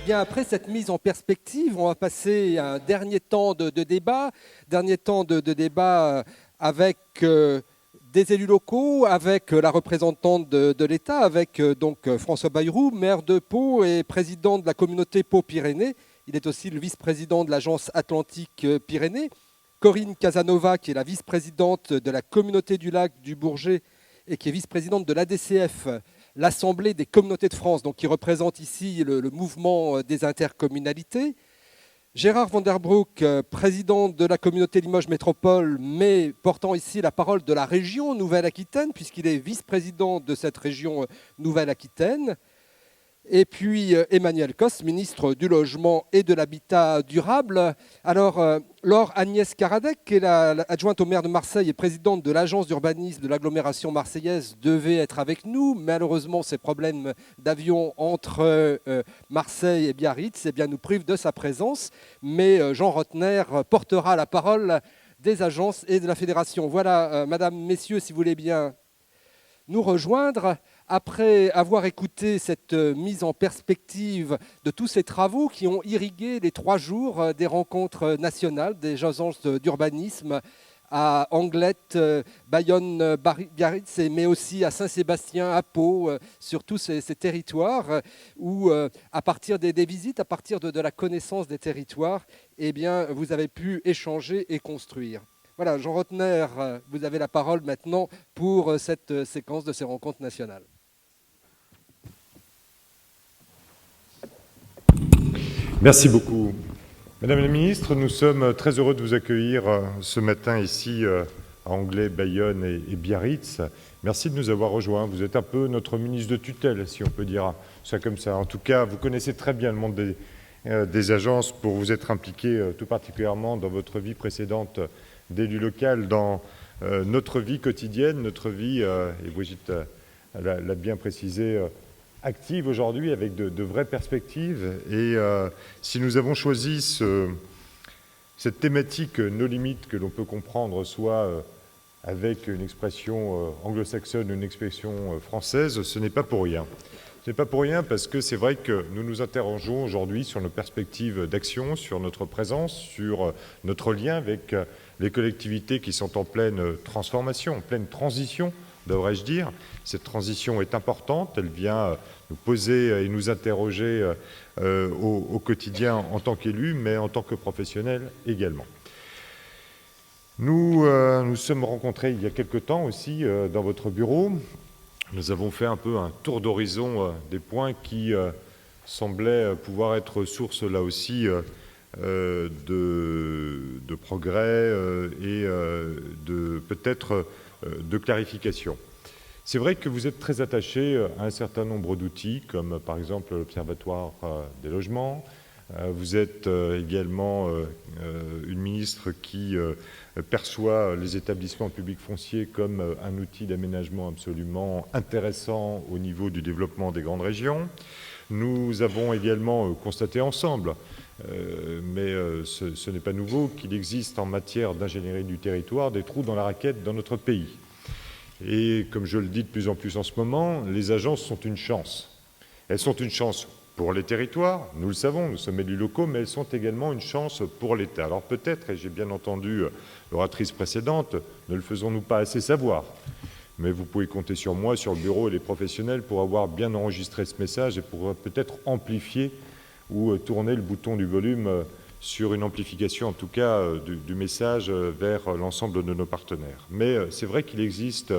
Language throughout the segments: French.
bien, après cette mise en perspective, on va passer à un dernier temps de débat, avec des élus locaux, avec la représentante de l'État, avec François Bayrou, maire de Pau et président de la communauté Pau-Pyrénées. Il est aussi le vice-président de l'agence Atlantique Pyrénées. Corinne Casanova, qui est la vice-présidente de la communauté du lac du Bourget et qui est vice-présidente de l'ADCF, l'Assemblée des communautés de France, donc qui représente ici le mouvement des intercommunalités. Gérard Van der Broek, président de la communauté Limoges Métropole, mais portant ici la parole de la région Nouvelle-Aquitaine, puisqu'il est vice-président de cette région Nouvelle-Aquitaine. Et puis Emmanuel Cos, ministre du Logement et de l'Habitat durable. Alors, Laure Agnès Karadec, qui est l'adjointe au maire de Marseille et présidente de l'agence d'urbanisme de l'agglomération marseillaise, devait être avec nous. Malheureusement, ces problèmes d'avion entre Marseille et Biarritz nous privent de sa présence. Mais Jean Rotner portera la parole des agences et de la fédération. Voilà, madame, messieurs, si vous voulez bien nous rejoindre. Après avoir écouté cette mise en perspective de tous ces travaux qui ont irrigué les 3 jours des rencontres nationales des agences d'urbanisme à Anglette, Bayonne, Biarritz, mais aussi à Saint-Sébastien, à Pau, sur tous ces territoires où, à partir des visites, à partir de la connaissance des territoires, eh bien, vous avez pu échanger et construire. Voilà, Jean Rotner, vous avez la parole maintenant pour cette séquence de ces rencontres nationales. Merci beaucoup. Madame la Ministre, nous sommes très heureux de vous accueillir ce matin ici à Anglais, Bayonne et Biarritz. Merci de nous avoir rejoints. Vous êtes un peu notre ministre de tutelle, si on peut dire ça comme ça. En tout cas, vous connaissez très bien le monde des agences pour vous être impliqué tout particulièrement dans votre vie précédente d'élu local, dans notre vie quotidienne, notre vie, et Brigitte l'a bien précisé, active aujourd'hui avec de vraies perspectives. Et si nous avons choisi cette thématique nos limites que l'on peut comprendre soit avec une expression anglo-saxonne ou une expression française, ce n'est pas pour rien. Ce n'est pas pour rien parce que c'est vrai que nous nous interrogeons aujourd'hui sur nos perspectives d'action, sur notre présence, sur notre lien avec les collectivités qui sont en pleine transformation, en pleine transition, devrais-je dire. Cette transition est importante, elle vient nous poser et nous interroger au quotidien en tant qu'élus, mais en tant que professionnels également. Nous nous sommes rencontrés il y a quelque temps aussi dans votre bureau. Nous avons fait un peu un tour d'horizon des points qui semblaient pouvoir être source là aussi de progrès et de peut-être de clarification. C'est vrai que vous êtes très attaché à un certain nombre d'outils, comme par exemple l'Observatoire des logements. Vous êtes également une ministre qui perçoit les établissements publics fonciers comme un outil d'aménagement absolument intéressant au niveau du développement des grandes régions. Nous avons également constaté ensemble, mais ce n'est pas nouveau, qu'il existe en matière d'ingénierie du territoire des trous dans la raquette dans notre pays. Et comme je le dis de plus en plus en ce moment, les agences sont une chance. Elles sont une chance pour les territoires, nous le savons, nous sommes élus locaux, mais elles sont également une chance pour l'État. Alors peut-être, et j'ai bien entendu l'oratrice précédente, ne le faisons-nous pas assez savoir. Mais vous pouvez compter sur moi, sur le bureau et les professionnels pour avoir bien enregistré ce message et pour peut-être amplifier ou tourner le bouton du volume sur une amplification, en tout cas, du message vers l'ensemble de nos partenaires. Mais c'est vrai qu'il existe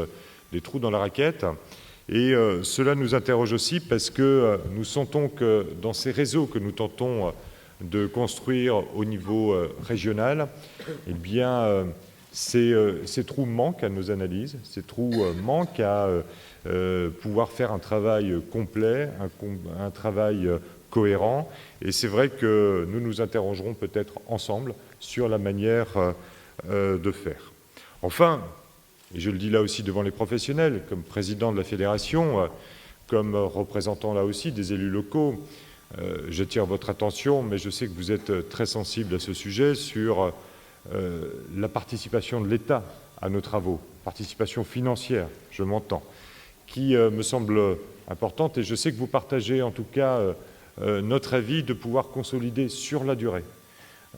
des trous dans la raquette et cela nous interroge aussi parce que nous sentons que dans ces réseaux que nous tentons de construire au niveau régional, eh bien, ces trous manquent à nos analyses, ces trous manquent à pouvoir faire un travail complet, un travail cohérent. Et c'est vrai que nous nous interrogerons peut-être ensemble sur la manière de faire. Enfin, et je le dis là aussi devant les professionnels, comme président de la fédération, comme représentant là aussi des élus locaux, j'attire votre attention, mais je sais que vous êtes très sensible à ce sujet, sur la participation de l'État à nos travaux, participation financière, je m'entends, qui me semble importante, et je sais que vous partagez en tout cas notre avis, de pouvoir consolider sur la durée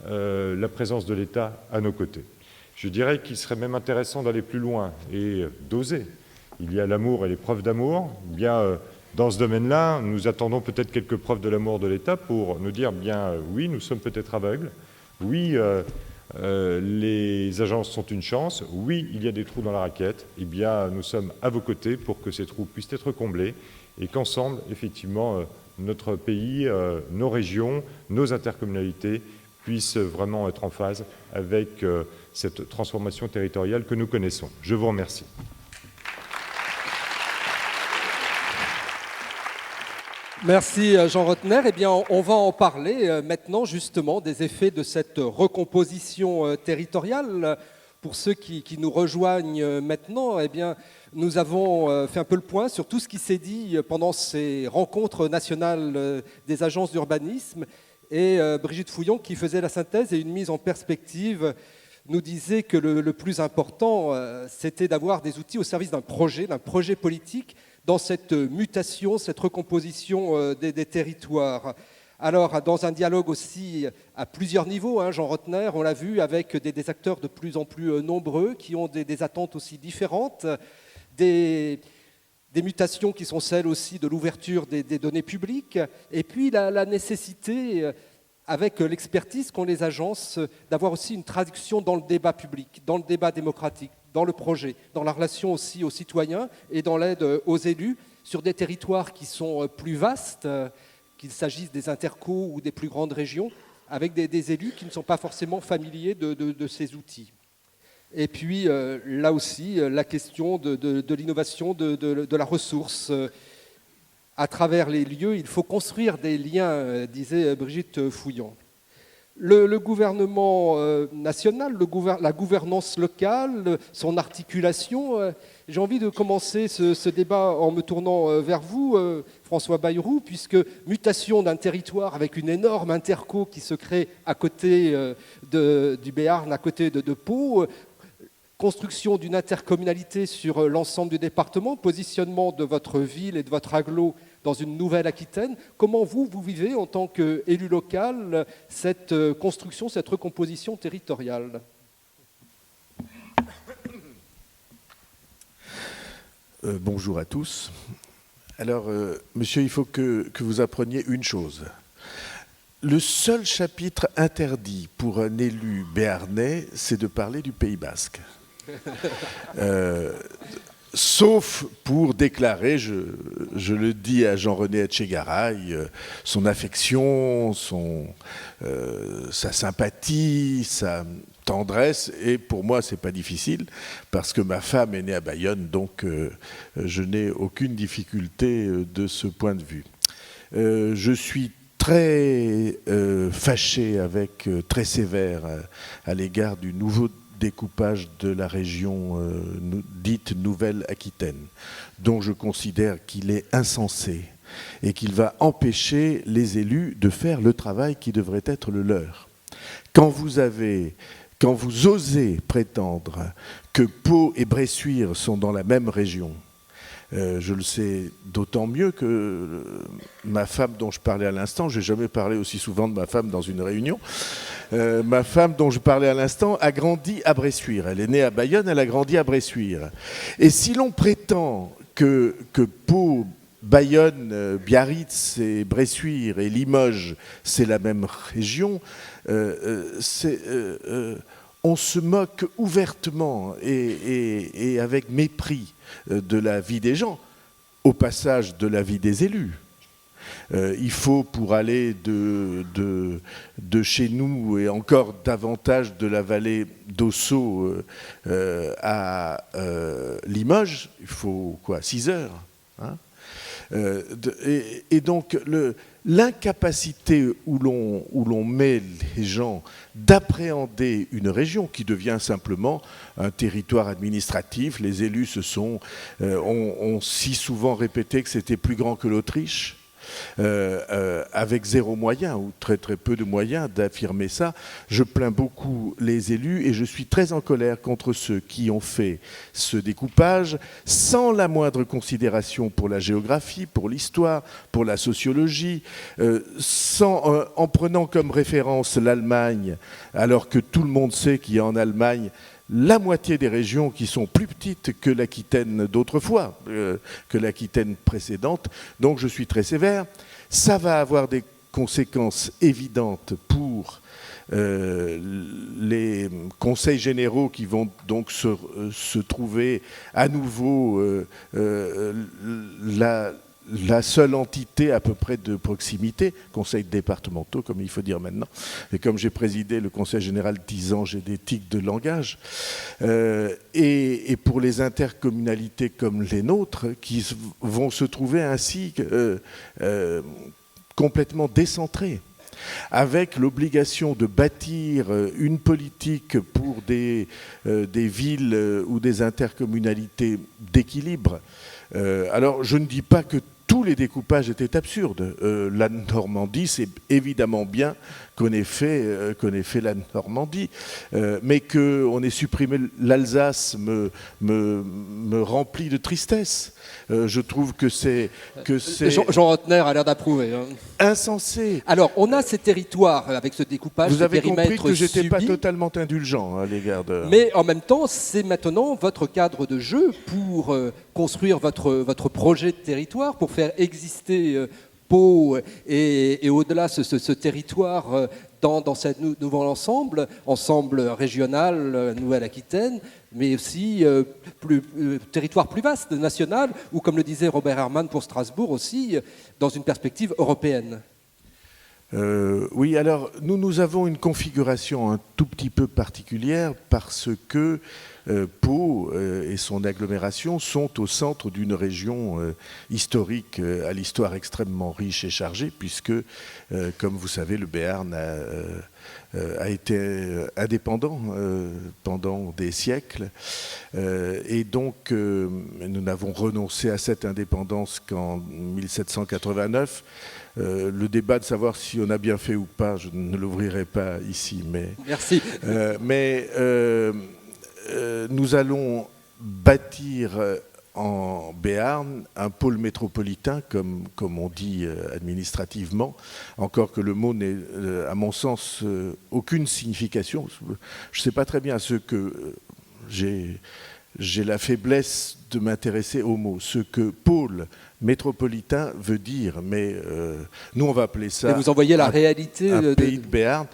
la présence de l'État à nos côtés. Je dirais qu'il serait même intéressant d'aller plus loin et d'oser. Il y a l'amour et les preuves d'amour. Bien, dans ce domaine-là, nous attendons peut-être quelques preuves de l'amour de l'État pour nous dire, bien, oui, nous sommes peut-être aveugles, oui, les agences sont une chance, oui, il y a des trous dans la raquette, eh bien, nous sommes à vos côtés pour que ces trous puissent être comblés et qu'ensemble, effectivement, notre pays, nos régions, nos intercommunalités puissent vraiment être en phase avec cette transformation territoriale que nous connaissons. Je vous remercie. Merci Jean Rottner. Eh bien, on va en parler maintenant justement des effets de cette recomposition territoriale. Pour ceux qui nous rejoignent maintenant, eh bien, nous avons fait un peu le point sur tout ce qui s'est dit pendant ces rencontres nationales des agences d'urbanisme. Et Brigitte Fouillon, qui faisait la synthèse et une mise en perspective, nous disait que le plus important, c'était d'avoir des outils au service d'un projet politique, dans cette mutation, cette recomposition des territoires. Alors, dans un dialogue aussi à plusieurs niveaux, Jean Rottner, on l'a vu, avec des acteurs de plus en plus nombreux, qui ont des attentes aussi différentes, des mutations qui sont celles aussi de l'ouverture des données publiques, et puis la nécessité, avec l'expertise qu'ont les agences, d'avoir aussi une traduction dans le débat public, dans le débat démocratique, dans le projet, dans la relation aussi aux citoyens et dans l'aide aux élus sur des territoires qui sont plus vastes, qu'il s'agisse des intercos ou des plus grandes régions, avec des élus qui ne sont pas forcément familiers de ces outils. Et puis là aussi, la question de l'innovation, de la ressource. À travers les lieux, il faut construire des liens, disait Brigitte Fouillon. Le gouvernement national, la gouvernance locale, son articulation. J'ai envie de commencer ce débat en me tournant vers vous, François Bayrou, puisque mutation d'un territoire avec une énorme interco qui se crée à côté du Béarn, à côté de Pau, construction d'une intercommunalité sur l'ensemble du département, positionnement de votre ville et de votre agglo dans une Nouvelle-Aquitaine. Comment vous vivez en tant qu'élu local cette construction, cette recomposition territoriale ? Bonjour à tous. Alors, monsieur, il faut que vous appreniez une chose. Le seul chapitre interdit pour un élu béarnais, c'est de parler du Pays basque. Sauf pour déclarer, je le dis à Jean-René Etchegaray, son affection, sa sympathie, sa tendresse. Et pour moi, c'est pas difficile, parce que ma femme est née à Bayonne, donc je n'ai aucune difficulté de ce point de vue. Je suis très fâché, très sévère à l'égard du nouveau découpage de la région dite Nouvelle-Aquitaine, dont je considère qu'il est insensé et qu'il va empêcher les élus de faire le travail qui devrait être le leur. Quand vous osez prétendre que Pau et Bressuire sont dans la même région, je le sais d'autant mieux que ma femme dont je parlais à l'instant, je n'ai jamais parlé aussi souvent de ma femme dans une réunion, ma femme dont je parlais à l'instant a grandi à Bressuire. Elle est née à Bayonne, elle a grandi à Bressuire. Et si l'on prétend que Pau, Bayonne, Biarritz et Bressuire et Limoges, c'est la même région, on se moque ouvertement et avec mépris de la vie des gens, au passage de la vie des élus. Il faut, pour aller de chez nous et encore davantage de la vallée d'Ossau à Limoges, il faut 6 heures, hein, et donc l'incapacité où l'on met les gens d'appréhender une région qui devient simplement un territoire administratif. Les élus ont si souvent répété que c'était plus grand que l'Autriche. avec zéro moyen ou très très peu de moyens d'affirmer ça. Je plains beaucoup les élus et je suis très en colère contre ceux qui ont fait ce découpage sans la moindre considération pour la géographie, pour l'histoire, pour la sociologie, en prenant comme référence l'Allemagne, alors que tout le monde sait qu'il y a en Allemagne la moitié des régions qui sont plus petites que l'Aquitaine d'autrefois, que l'Aquitaine précédente. Donc je suis très sévère. Ça va avoir des conséquences évidentes pour les conseils généraux qui vont donc se trouver à nouveau la seule entité à peu près de proximité, conseils départementaux, comme il faut dire maintenant. Et comme j'ai présidé le conseil général 10 ans, j'ai des tics de langage. Et pour les intercommunalités comme les nôtres, qui vont se trouver ainsi complètement décentrées, avec l'obligation de bâtir une politique pour des villes ou des intercommunalités d'équilibre. Alors, je ne dis pas que tous les découpages étaient absurdes. La Normandie, c'est évidemment bien qu'on ait fait la Normandie, mais qu'on ait supprimé l'Alsace me remplit de tristesse. Je trouve que c'est Jean Rotner a l'air d'approuver. Insensé. Alors, on a ces territoires avec ce découpage, vous avez compris périmètre que j'étais pas subi, totalement indulgent à l'égard de... mais en même temps, c'est maintenant votre cadre de jeu pour construire votre projet de territoire, pour faire exister Pau et au-delà ce territoire dans ce nouvel ensemble régional, Nouvelle-Aquitaine, mais aussi territoire plus vaste, national, ou comme le disait Robert Herrmann pour Strasbourg aussi, dans une perspective européenne. Oui, alors nous avons une configuration un tout petit peu particulière parce que Pau et son agglomération sont au centre d'une région historique à l'histoire extrêmement riche et chargée, puisque, comme vous savez, le Béarn a été indépendant pendant des siècles. Et donc, nous n'avons renoncé à cette indépendance qu'en 1789. Le débat de savoir si on a bien fait ou pas, je ne l'ouvrirai pas ici. Mais, merci. Nous allons bâtir en Béarn un pôle métropolitain, comme on dit administrativement, encore que le mot n'ait, à mon sens, aucune signification. Je ne sais pas très bien ce que j'ai la faiblesse de m'intéresser aux mots, ce que pôle métropolitain veut dire, mais nous on va appeler ça. Et vous envoyez la réalité un pays de Béarn.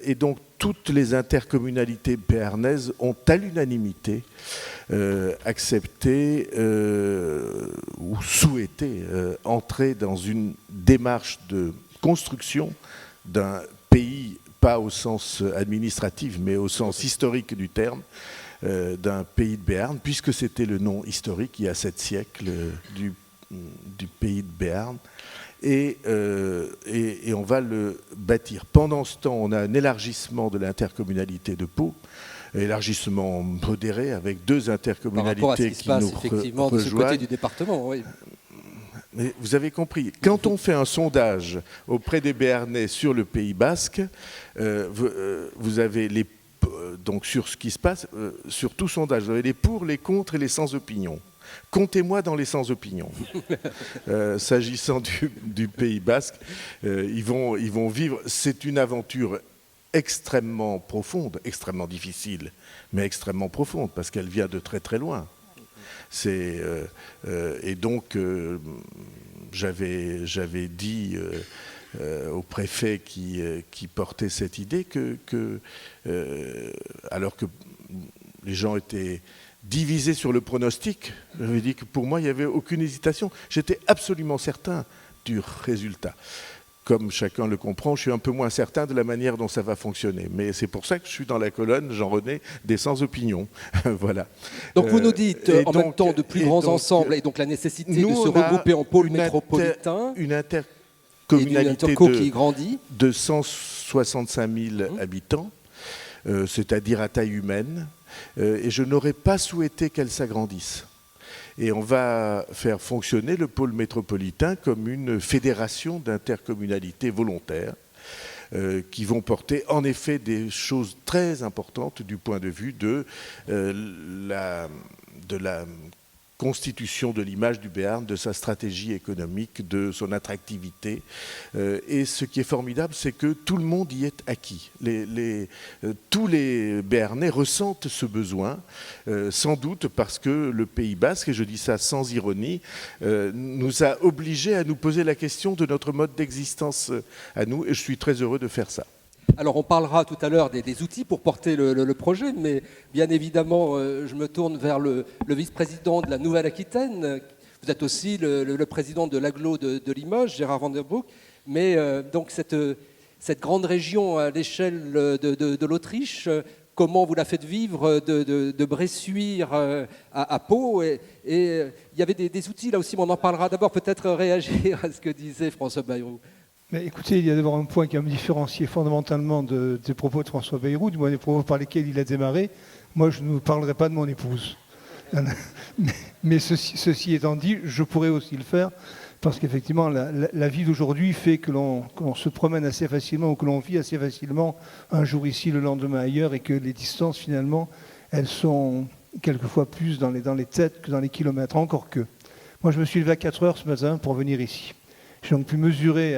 Et donc toutes les intercommunalités béarnaises ont à l'unanimité accepté ou souhaité entrer dans une démarche de construction d'un pays, pas au sens administratif, mais au sens historique du terme, d'un pays de Béarn, puisque c'était le nom historique, il y a 7 siècles, du pays de Béarn. Et on va le bâtir. Pendant ce temps, on a un élargissement de l'intercommunalité de Pau, élargissement modéré, avec 2 intercommunalités qui nous effectivement rejoignent. de ce côté du département, oui. Mais vous avez compris, quand on fait un sondage auprès des Béarnais sur le Pays basque, vous avez donc sur ce qui se passe, sur tout sondage, vous avez les pour, les contre et les sans opinion. Comptez-moi dans les sans-opinion. S'agissant du Pays basque, ils vont vivre. C'est une aventure extrêmement profonde, extrêmement difficile, mais extrêmement profonde, parce qu'elle vient de très très loin. Et donc, j'avais dit au préfet qui portait cette idée que alors que les gens étaient divisé sur le pronostic, j'avais dit que pour moi, il n'y avait aucune hésitation. J'étais absolument certain du résultat. Comme chacun le comprend, je suis un peu moins certain de la manière dont ça va fonctionner. Mais c'est pour ça que je suis dans la colonne, Jean-René, des sans-opinion. Voilà. Donc vous nous dites en même temps de plus grands ensembles et donc la nécessité de se regrouper en pôle métropolitain. Une intercommunalité qui grandit. de 165 000 habitants, c'est-à-dire à taille humaine. Et je n'aurais pas souhaité qu'elle s'agrandisse. Et on va faire fonctionner le pôle métropolitain comme une fédération d'intercommunalités volontaires qui vont porter en effet des choses très importantes du point de vue de la constitution de l'image du Béarn, de sa stratégie économique, de son attractivité. Et ce qui est formidable, c'est que tout le monde y est acquis. Tous les Béarnais ressentent ce besoin, sans doute parce que le Pays basque, et je dis ça sans ironie, nous a obligés à nous poser la question de notre mode d'existence à nous, et je suis très heureux de faire ça. Alors on parlera tout à l'heure des outils pour porter le projet, mais bien évidemment je me tourne vers le vice-président de la Nouvelle-Aquitaine. Vous êtes aussi le président de l'agglo de Limoges, Gérard Van der Broek. Mais donc cette grande région à l'échelle de l'Autriche, comment vous la faites vivre de Bressuire à Pau, et il y avait des outils là aussi, mais on en parlera. D'abord peut-être réagir à ce que disait François Bayrou. Mais écoutez, il y a d'abord un point qui va me différencier fondamentalement des propos de François Bayrou, du moins des propos par lesquels il a démarré. Moi, je ne parlerai pas de mon épouse. Mais ceci étant dit, je pourrais aussi le faire, parce qu'effectivement, la vie d'aujourd'hui fait que l'on se promène assez facilement, ou que l'on vit assez facilement un jour ici, le lendemain ailleurs, et que les distances, finalement, elles sont quelquefois plus dans les têtes que dans les kilomètres, encore que. Moi, je me suis levé à 4 heures ce matin pour venir ici. J'ai donc pu mesurer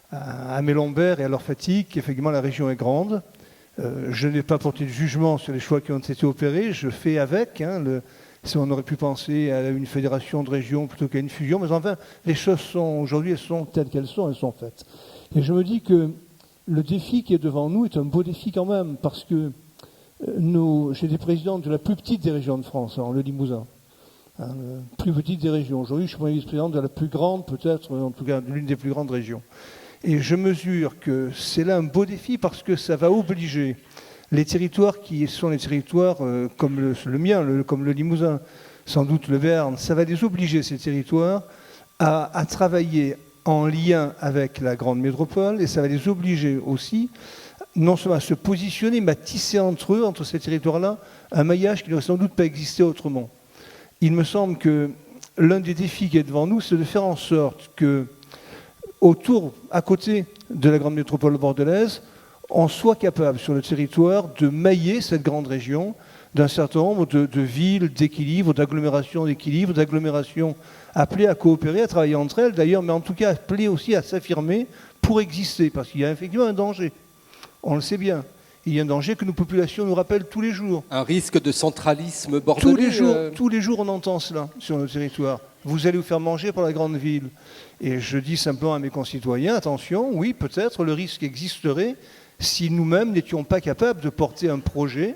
à mes lombaires et à leur fatigue qu'effectivement la région est grande. Je n'ai pas porté de jugement sur les choix qui ont été opérés, je fais avec. Si on aurait pu penser à une fédération de régions plutôt qu'à une fusion, mais enfin, les choses sont aujourd'hui, elles sont telles qu'elles sont, elles sont faites. Et je me dis que le défi qui est devant nous est un beau défi quand même, parce que j'ai des présidents de la plus petite des régions de France, le Limousin. Plus petite des régions. Aujourd'hui, je suis premier vice-président de la plus grande, peut-être, en tout cas, de l'une des plus grandes régions. Et je mesure que c'est là un beau défi parce que ça va obliger les territoires qui sont les territoires comme le mien, comme le Limousin, sans doute le Béarn, ça va les obliger, ces territoires, à travailler en lien avec la grande métropole, et ça va les obliger aussi, non seulement à se positionner, mais à tisser entre eux, entre ces territoires-là, un maillage qui n'aurait sans doute pas existé autrement. Il me semble que l'un des défis qui est devant nous, c'est de faire en sorte que, à côté de la grande métropole bordelaise, on soit capable sur le territoire de mailler cette grande région d'un certain nombre de villes d'équilibre, d'agglomérations d'équilibre, d'agglomérations appelées à coopérer, à travailler entre elles d'ailleurs, mais en tout cas appelées aussi à s'affirmer pour exister, parce qu'il y a effectivement un danger. On le sait bien. Il y a un danger que nos populations nous rappellent tous les jours. Un risque de centralisme bordelais. Tous les jours, on entend cela sur nos territoires. Vous allez vous faire manger par la grande ville. Et je dis simplement à mes concitoyens, attention, oui, peut-être le risque existerait si nous-mêmes n'étions pas capables de porter un projet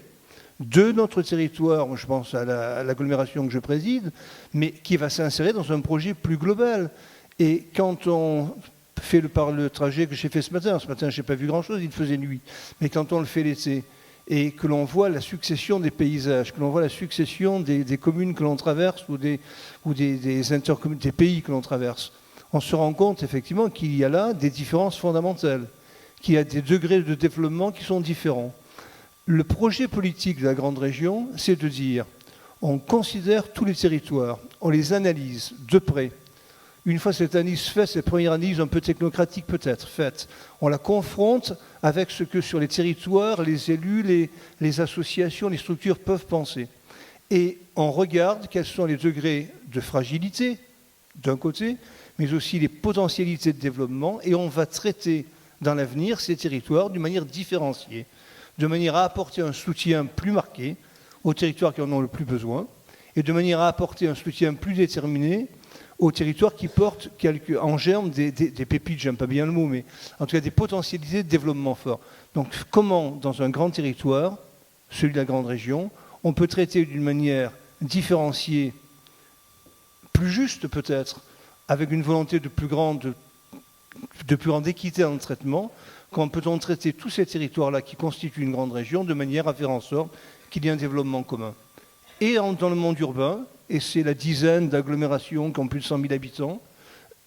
de notre territoire, je pense à l'agglomération que je préside, mais qui va s'insérer dans un projet plus global. Et quand on fait le trajet que j'ai fait ce matin je n'ai pas vu grand-chose, il faisait nuit, mais quand on le fait l'été, et que l'on voit la succession des paysages, que l'on voit la succession des communes que l'on traverse ou des pays que l'on traverse, on se rend compte effectivement qu'il y a là des différences fondamentales, qu'il y a des degrés de développement qui sont différents. Le projet politique de la grande région, c'est de dire, on considère tous les territoires, on les analyse de près. Une fois cette analyse faite, cette première analyse un peu technocratique peut-être faite, on la confronte avec ce que sur les territoires, les élus, les associations, les structures peuvent penser. Et on regarde quels sont les degrés de fragilité, d'un côté, mais aussi les potentialités de développement, et on va traiter dans l'avenir ces territoires d'une manière différenciée, de manière à apporter un soutien plus marqué aux territoires qui en ont le plus besoin, et de manière à apporter un soutien plus déterminé aux territoires qui portent en germe des pépites, j'aime pas bien le mot, mais en tout cas des potentialités de développement fort. Donc comment, dans un grand territoire, celui de la grande région, on peut traiter d'une manière différenciée, plus juste peut-être, avec une volonté de plus grande équité dans le traitement, comment peut-on traiter tous ces territoires-là qui constituent une grande région de manière à faire en sorte qu'il y ait un développement commun. Et dans le monde urbain, et c'est la dizaine d'agglomérations qui ont plus de 100 000 habitants,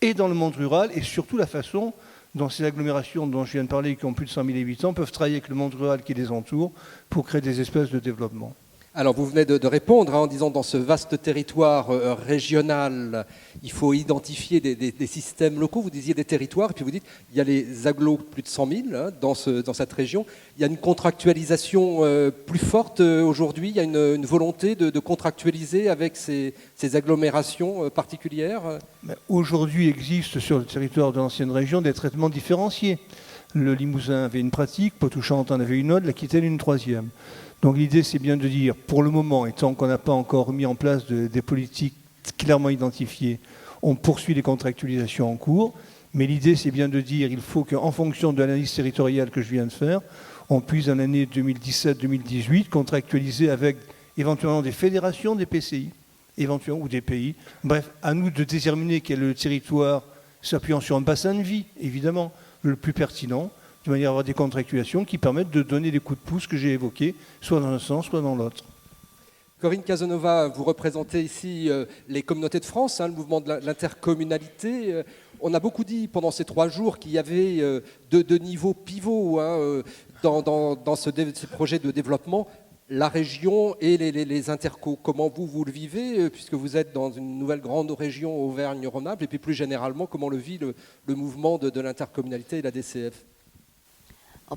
et dans le monde rural, et surtout la façon dont ces agglomérations dont je viens de parler, qui ont plus de 100 000 habitants, peuvent travailler avec le monde rural qui les entoure pour créer des espaces de développement. Alors, vous venez de répondre en disant dans ce vaste territoire régional, il faut identifier des systèmes locaux. Vous disiez des territoires, et puis vous dites il y a les agglos, plus de 100 000 dans cette région. Il y a une contractualisation plus forte aujourd'hui. Il y a une volonté de contractualiser avec ces agglomérations particulières. Aujourd'hui existe sur le territoire de l'ancienne région des traitements différenciés. Le Limousin avait une pratique, Poitou-Charentes en avait une autre, l'Aquitaine une troisième. Donc l'idée, c'est bien de dire, pour le moment, et tant qu'on n'a pas encore mis en place des politiques clairement identifiées, on poursuit les contractualisations en cours. Mais l'idée, c'est bien de dire, il faut qu'en fonction de l'analyse territoriale que je viens de faire, on puisse, en l'année 2017-2018, contractualiser avec éventuellement des fédérations, des PCI, éventuellement, ou des pays. Bref, à nous de déterminer quel est le territoire, s'appuyant sur un bassin de vie, évidemment, le plus pertinent, de manière à avoir des contractualisations qui permettent de donner les coups de pouce que j'ai évoqués, soit dans un sens, soit dans l'autre. Corinne Casanova, vous représentez ici les communautés de France, le mouvement de l'intercommunalité. On a beaucoup dit pendant ces 3 jours qu'il y avait deux niveaux pivots dans ce projet de développement, la région et les intercos. Comment vous le vivez, puisque vous êtes dans une nouvelle grande région Auvergne-Rhône-Alpes, et puis plus généralement, comment le vit le mouvement de l'intercommunalité et la DCF?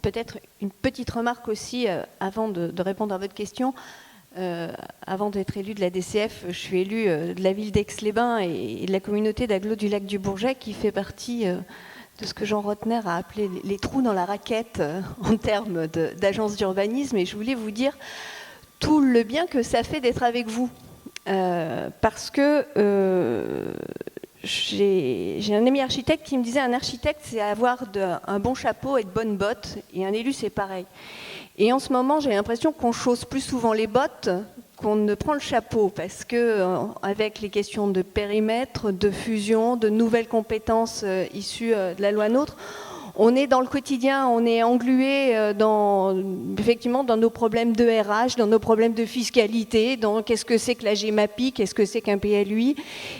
Peut-être une petite remarque aussi, avant de répondre à votre question. Avant d'être élue de la DCF, je suis élue de la ville d'Aix-les-Bains et de la communauté d'agglos du lac du Bourget, qui fait partie de ce que Jean Rotner a appelé les trous dans la raquette en termes d'agence d'urbanisme. Et je voulais vous dire tout le bien que ça fait d'être avec vous. Parce que j'ai un ami architecte qui me disait un architecte, c'est avoir un bon chapeau et de bonnes bottes, et un élu, c'est pareil. Et en ce moment, j'ai l'impression qu'on chausse plus souvent les bottes qu'on ne prend le chapeau, parce que avec les questions de périmètre, de fusion, de nouvelles compétences issues de la loi NOTRe, on est dans le quotidien, on est englué effectivement dans nos problèmes de RH, dans nos problèmes de fiscalité, dans qu'est-ce que c'est que la GEMAPI, qu'est-ce que c'est qu'un PLUI,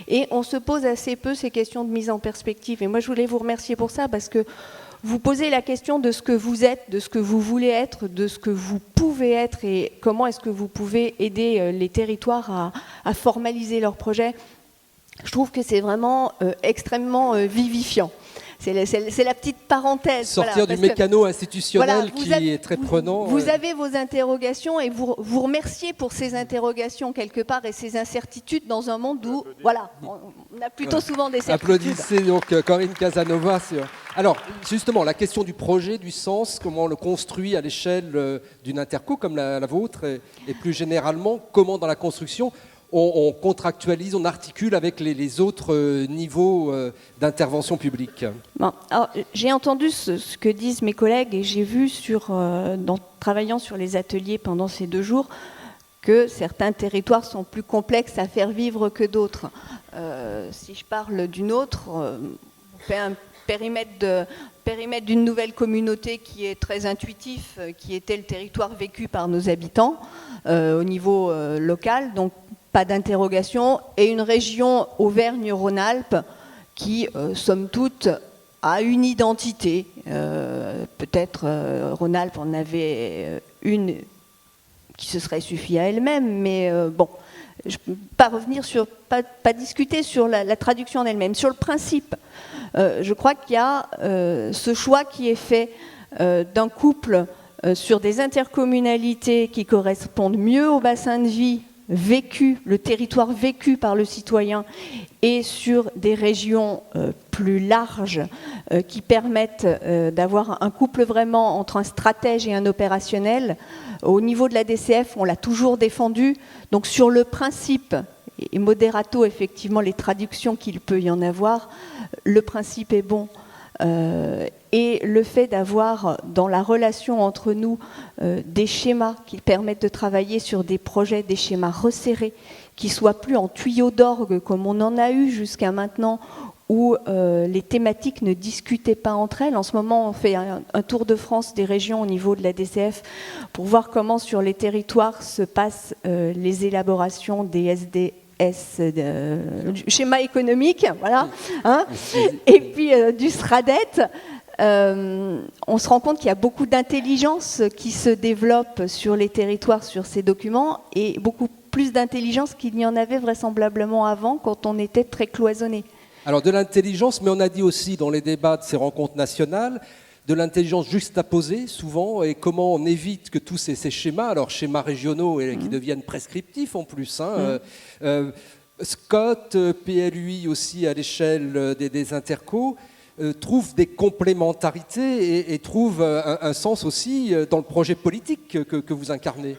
et on se pose assez peu ces questions de mise en perspective. Et moi, je voulais vous remercier pour ça, parce que vous posez la question de ce que vous êtes, de ce que vous voulez être, de ce que vous pouvez être, et comment est-ce que vous pouvez aider les territoires à formaliser leurs projets. Je trouve que c'est vraiment extrêmement vivifiant. C'est la petite parenthèse. Sortir du mécano institutionnel qui est très prenant. Vous avez vos interrogations et vous remerciez pour ces interrogations quelque part et ces incertitudes dans un monde où on a plutôt souvent des certitudes. Applaudissez donc Corinne Casanova. Alors justement, la question du projet, du sens, comment on le construit à l'échelle d'une interco comme la vôtre et plus généralement, comment dans la construction on contractualise, on articule avec les autres niveaux d'intervention publique. Bon, j'ai entendu ce que disent mes collègues et j'ai vu travaillant sur les ateliers pendant ces 2 jours que certains territoires sont plus complexes à faire vivre que d'autres. Si je parle d'une autre, on fait un périmètre d'une nouvelle communauté qui est très intuitif, qui était le territoire vécu par nos habitants au niveau local, donc pas d'interrogation, et une région Auvergne-Rhône-Alpes qui, somme toute, a une identité. Peut-être Rhône-Alpes en avait une qui se serait suffi à elle-même, mais bon, je ne peux pas revenir pas discuter sur la traduction en elle-même. Sur le principe, je crois qu'il y a ce choix qui est fait d'un couple sur des intercommunalités qui correspondent mieux au bassin de vie vécu, le territoire vécu par le citoyen, et sur des régions plus larges qui permettent d'avoir un couple vraiment entre un stratège et un opérationnel. Au niveau de la DCF, on l'a toujours défendu. Donc sur le principe, et moderato effectivement les traductions qu'il peut y en avoir, le principe est bon. Et le fait d'avoir dans la relation entre nous des schémas qui permettent de travailler sur des projets, des schémas resserrés, qui ne soient plus en tuyaux d'orgue comme on en a eu jusqu'à maintenant, où les thématiques ne discutaient pas entre elles. En ce moment, on fait un tour de France des régions au niveau de la DCF pour voir comment sur les territoires se passent les élaborations des SDS, du schéma économique, voilà, hein, et puis du SRADET. on se rend compte qu'il y a beaucoup d'intelligence qui se développe sur les territoires, sur ces documents, et beaucoup plus d'intelligence qu'il n'y en avait vraisemblablement avant quand on était très cloisonné. Alors de l'intelligence, mais on a dit aussi dans les débats de ces rencontres nationales, de l'intelligence juxtaposée souvent, et comment on évite que tous ces schémas, alors schémas régionaux et qui deviennent prescriptifs en plus, Scott, PLUI aussi à l'échelle des intercos, trouvent des complémentarités et trouvent un sens aussi dans le projet politique que vous incarnez.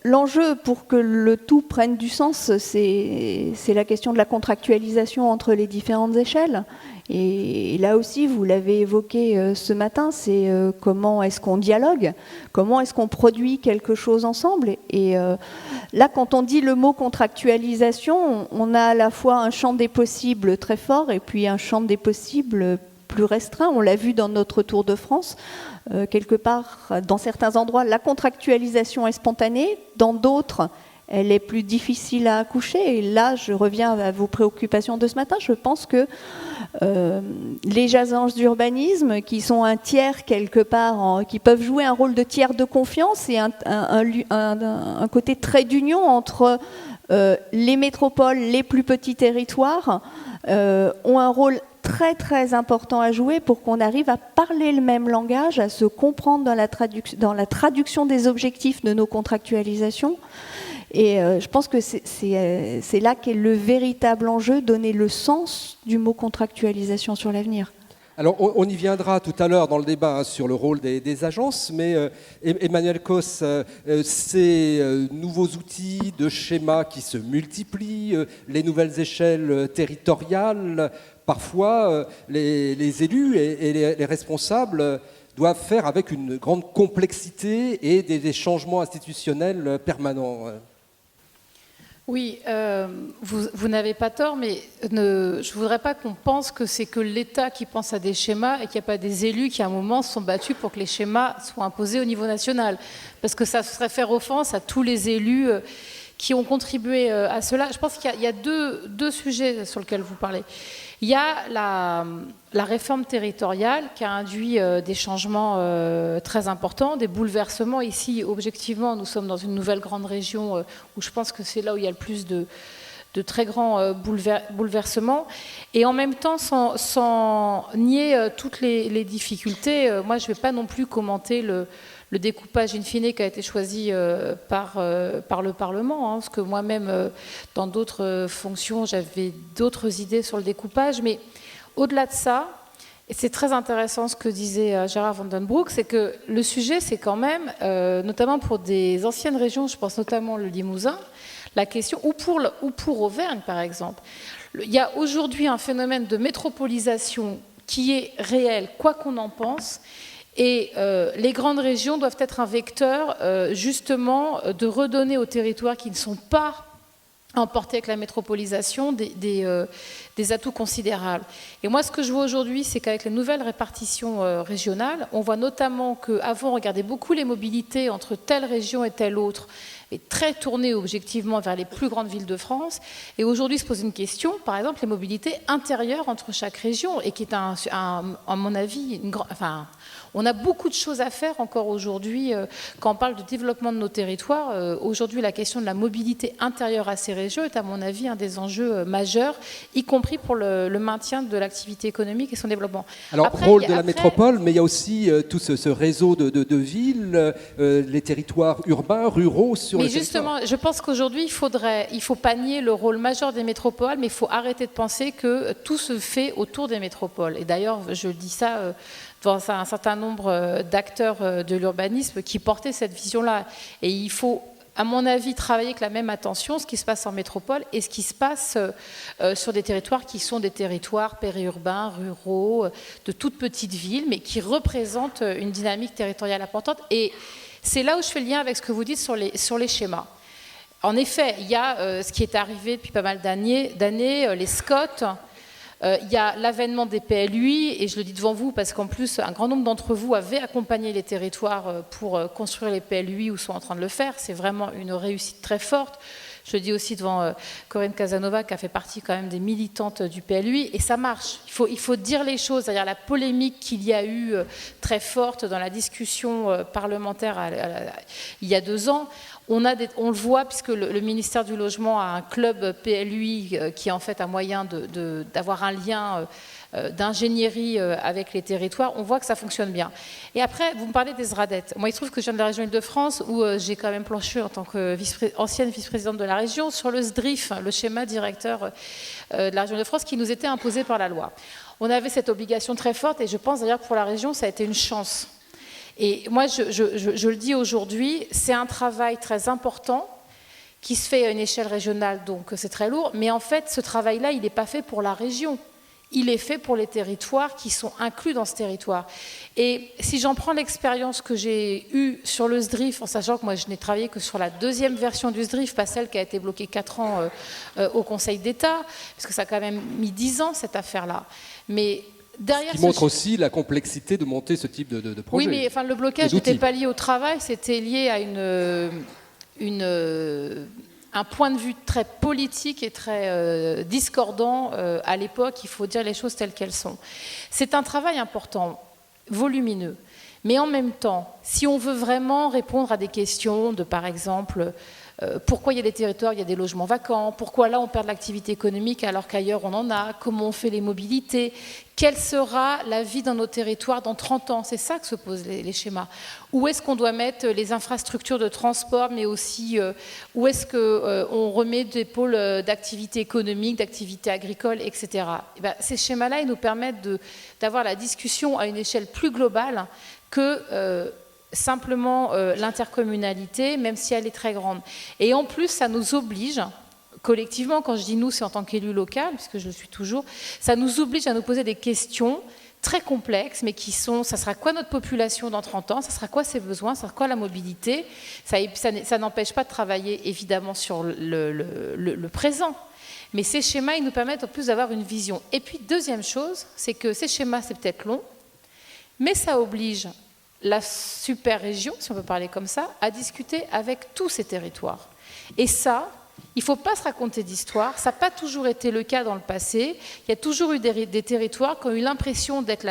L'enjeu pour que le tout prenne du sens, c'est la question de la contractualisation entre les différentes échelles. Et là aussi, vous l'avez évoqué ce matin, c'est comment est-ce qu'on dialogue, comment est-ce qu'on produit quelque chose ensemble. Et là, quand on dit le mot contractualisation, on a à la fois un champ des possibles très fort et puis un champ des possibles plus restreint. On l'a vu dans notre Tour de France. Quelque part, dans certains endroits, la contractualisation est spontanée, dans d'autres, elle est plus difficile à accoucher. Et là, je reviens à vos préoccupations de ce matin. Je pense que les agences d'urbanisme, qui sont un tiers quelque part, qui peuvent jouer un rôle de tiers de confiance et un côté trait d'union entre les métropoles, les plus petits territoires, ont un rôle très très important à jouer pour qu'on arrive à parler le même langage, à se comprendre dans la traduction des objectifs de nos contractualisations. Et je pense que c'est là qu'est le véritable enjeu, donner le sens du mot contractualisation sur l'avenir. Alors, on y viendra tout à l'heure dans le débat sur le rôle des agences, mais Emmanuel Causse, ces nouveaux outils de schémas qui se multiplient, les nouvelles échelles territoriales, parfois les élus et les responsables doivent faire avec une grande complexité et des changements institutionnels permanents. Oui, vous n'avez pas tort, mais je ne voudrais pas qu'on pense que c'est que l'État qui pense à des schémas et qu'il n'y a pas des élus qui, à un moment, se sont battus pour que les schémas soient imposés au niveau national. Parce que ça serait faire offense à tous les élus qui ont contribué à cela. Je pense qu'il y a deux sujets sur lesquels vous parlez. Il y a la réforme territoriale qui a induit des changements très importants, des bouleversements. Ici, objectivement, nous sommes dans une nouvelle grande région où je pense que c'est là où il y a le plus de très grands bouleversements. Et en même temps, sans nier toutes les difficultés, moi, je ne vais pas non plus commenter le découpage in fine qui a été choisi par le Parlement, parce que moi-même, dans d'autres fonctions, j'avais d'autres idées sur le découpage. Mais au-delà de ça, et c'est très intéressant ce que disait Gérard Van Den Broek, c'est que le sujet, c'est quand même, notamment pour des anciennes régions, je pense notamment le Limousin, la question, ou pour Auvergne par exemple, il y a aujourd'hui un phénomène de métropolisation qui est réel, quoi qu'on en pense. Et les grandes régions doivent être un vecteur, justement, de redonner aux territoires qui ne sont pas emportés avec la métropolisation des atouts considérables. Et moi, ce que je vois aujourd'hui, c'est qu'avec les nouvelles répartitions régionales, on voit notamment qu'avant, on regardait beaucoup les mobilités entre telle région et telle autre, et très tournées objectivement vers les plus grandes villes de France. Et aujourd'hui, se pose une question, par exemple, les mobilités intérieures entre chaque région, et qui est, à mon avis, on a beaucoup de choses à faire encore aujourd'hui quand on parle de développement de nos territoires. Aujourd'hui, la question de la mobilité intérieure à ces régions est, à mon avis, un des enjeux majeurs, y compris pour le maintien de l'activité économique et son développement. Alors, rôle de la métropole, mais il y a aussi tout ce réseau de villes, les territoires urbains, ruraux sur les territoires. Je pense qu'aujourd'hui, il faut pas nier le rôle majeur des métropoles, mais il faut arrêter de penser que tout se fait autour des métropoles. Et d'ailleurs, je dis ça dans un certain nombre d'acteurs de l'urbanisme qui portaient cette vision-là. Et il faut, à mon avis, travailler avec la même attention ce qui se passe en métropole et ce qui se passe sur des territoires qui sont des territoires périurbains, ruraux, de toutes petites villes, mais qui représentent une dynamique territoriale importante. Et c'est là où je fais le lien avec ce que vous dites sur les schémas. En effet, il y a ce qui est arrivé depuis pas mal d'années, les SCOT. Il y a l'avènement des PLUI, et je le dis devant vous parce qu'en plus, un grand nombre d'entre vous avaient accompagné les territoires pour construire les PLUI ou sont en train de le faire. C'est vraiment une réussite très forte. Je le dis aussi devant Corinne Casanova, qui a fait partie quand même des militantes du PLUI, et ça marche. Il faut dire les choses, c'est-à-dire la polémique qu'il y a eu très forte dans la discussion parlementaire il y a 2 ans. On le voit puisque le ministère du Logement a un club PLUI qui en fait a moyen d'avoir un lien d'ingénierie avec les territoires. On voit que ça fonctionne bien. Et après, vous me parlez des ZRADET. Moi, il se trouve que je viens de la région Île-de-France où j'ai quand même planché en tant que ancienne vice-présidente de la région sur le SDRIF, le schéma directeur de la région Île-de-France qui nous était imposé par la loi. On avait cette obligation très forte et je pense d'ailleurs que pour la région, ça a été une chance. Et moi, je le dis aujourd'hui, c'est un travail très important qui se fait à une échelle régionale, donc c'est très lourd, mais en fait, ce travail-là, il n'est pas fait pour la région. Il est fait pour les territoires qui sont inclus dans ce territoire. Et si j'en prends l'expérience que j'ai eue sur le SDRIF, en sachant que moi, je n'ai travaillé que sur la 2e version du SDRIF, pas celle qui a été bloquée 4 ans au Conseil d'État, parce que ça a quand même mis 10 ans, cette affaire-là. Mais derrière ce qui montre aussi la complexité de monter ce type de projet. Oui, mais enfin, le blocage n'était pas lié au travail, c'était lié à un point de vue très politique et très discordant à l'époque. Il faut dire les choses telles qu'elles sont. C'est un travail important, volumineux. Mais en même temps, si on veut vraiment répondre à des questions de, par exemple, pourquoi il y a des territoires, il y a des logements vacants, pourquoi là on perd de l'activité économique alors qu'ailleurs on en a, comment on fait les mobilités, quelle sera la vie dans nos territoires dans 30 ans, c'est ça que se posent les schémas. Où est-ce qu'on doit mettre les infrastructures de transport, mais aussi où est-ce qu'on remet des pôles d'activité économique, d'activité agricole, etc. Et bien, ces schémas-là, ils nous permettent d'avoir la discussion à une échelle plus globale que simplement l'intercommunalité, même si elle est très grande. Et en plus, ça nous oblige, collectivement, quand je dis nous, c'est en tant qu'élu local, puisque je le suis toujours, ça nous oblige à nous poser des questions très complexes, mais qui sont, ça sera quoi notre population dans 30 ans, ça sera quoi ses besoins, ça sera quoi la mobilité, ça n'empêche pas de travailler évidemment sur le présent. Mais ces schémas, ils nous permettent en plus d'avoir une vision. Et puis, deuxième chose, c'est que ces schémas, c'est peut-être long, mais ça oblige la super région, si on peut parler comme ça, à discuter avec tous ces territoires. Et ça, il ne faut pas se raconter d'histoire, ça n'a pas toujours été le cas dans le passé. Il y a toujours eu des territoires qui ont eu l'impression d'être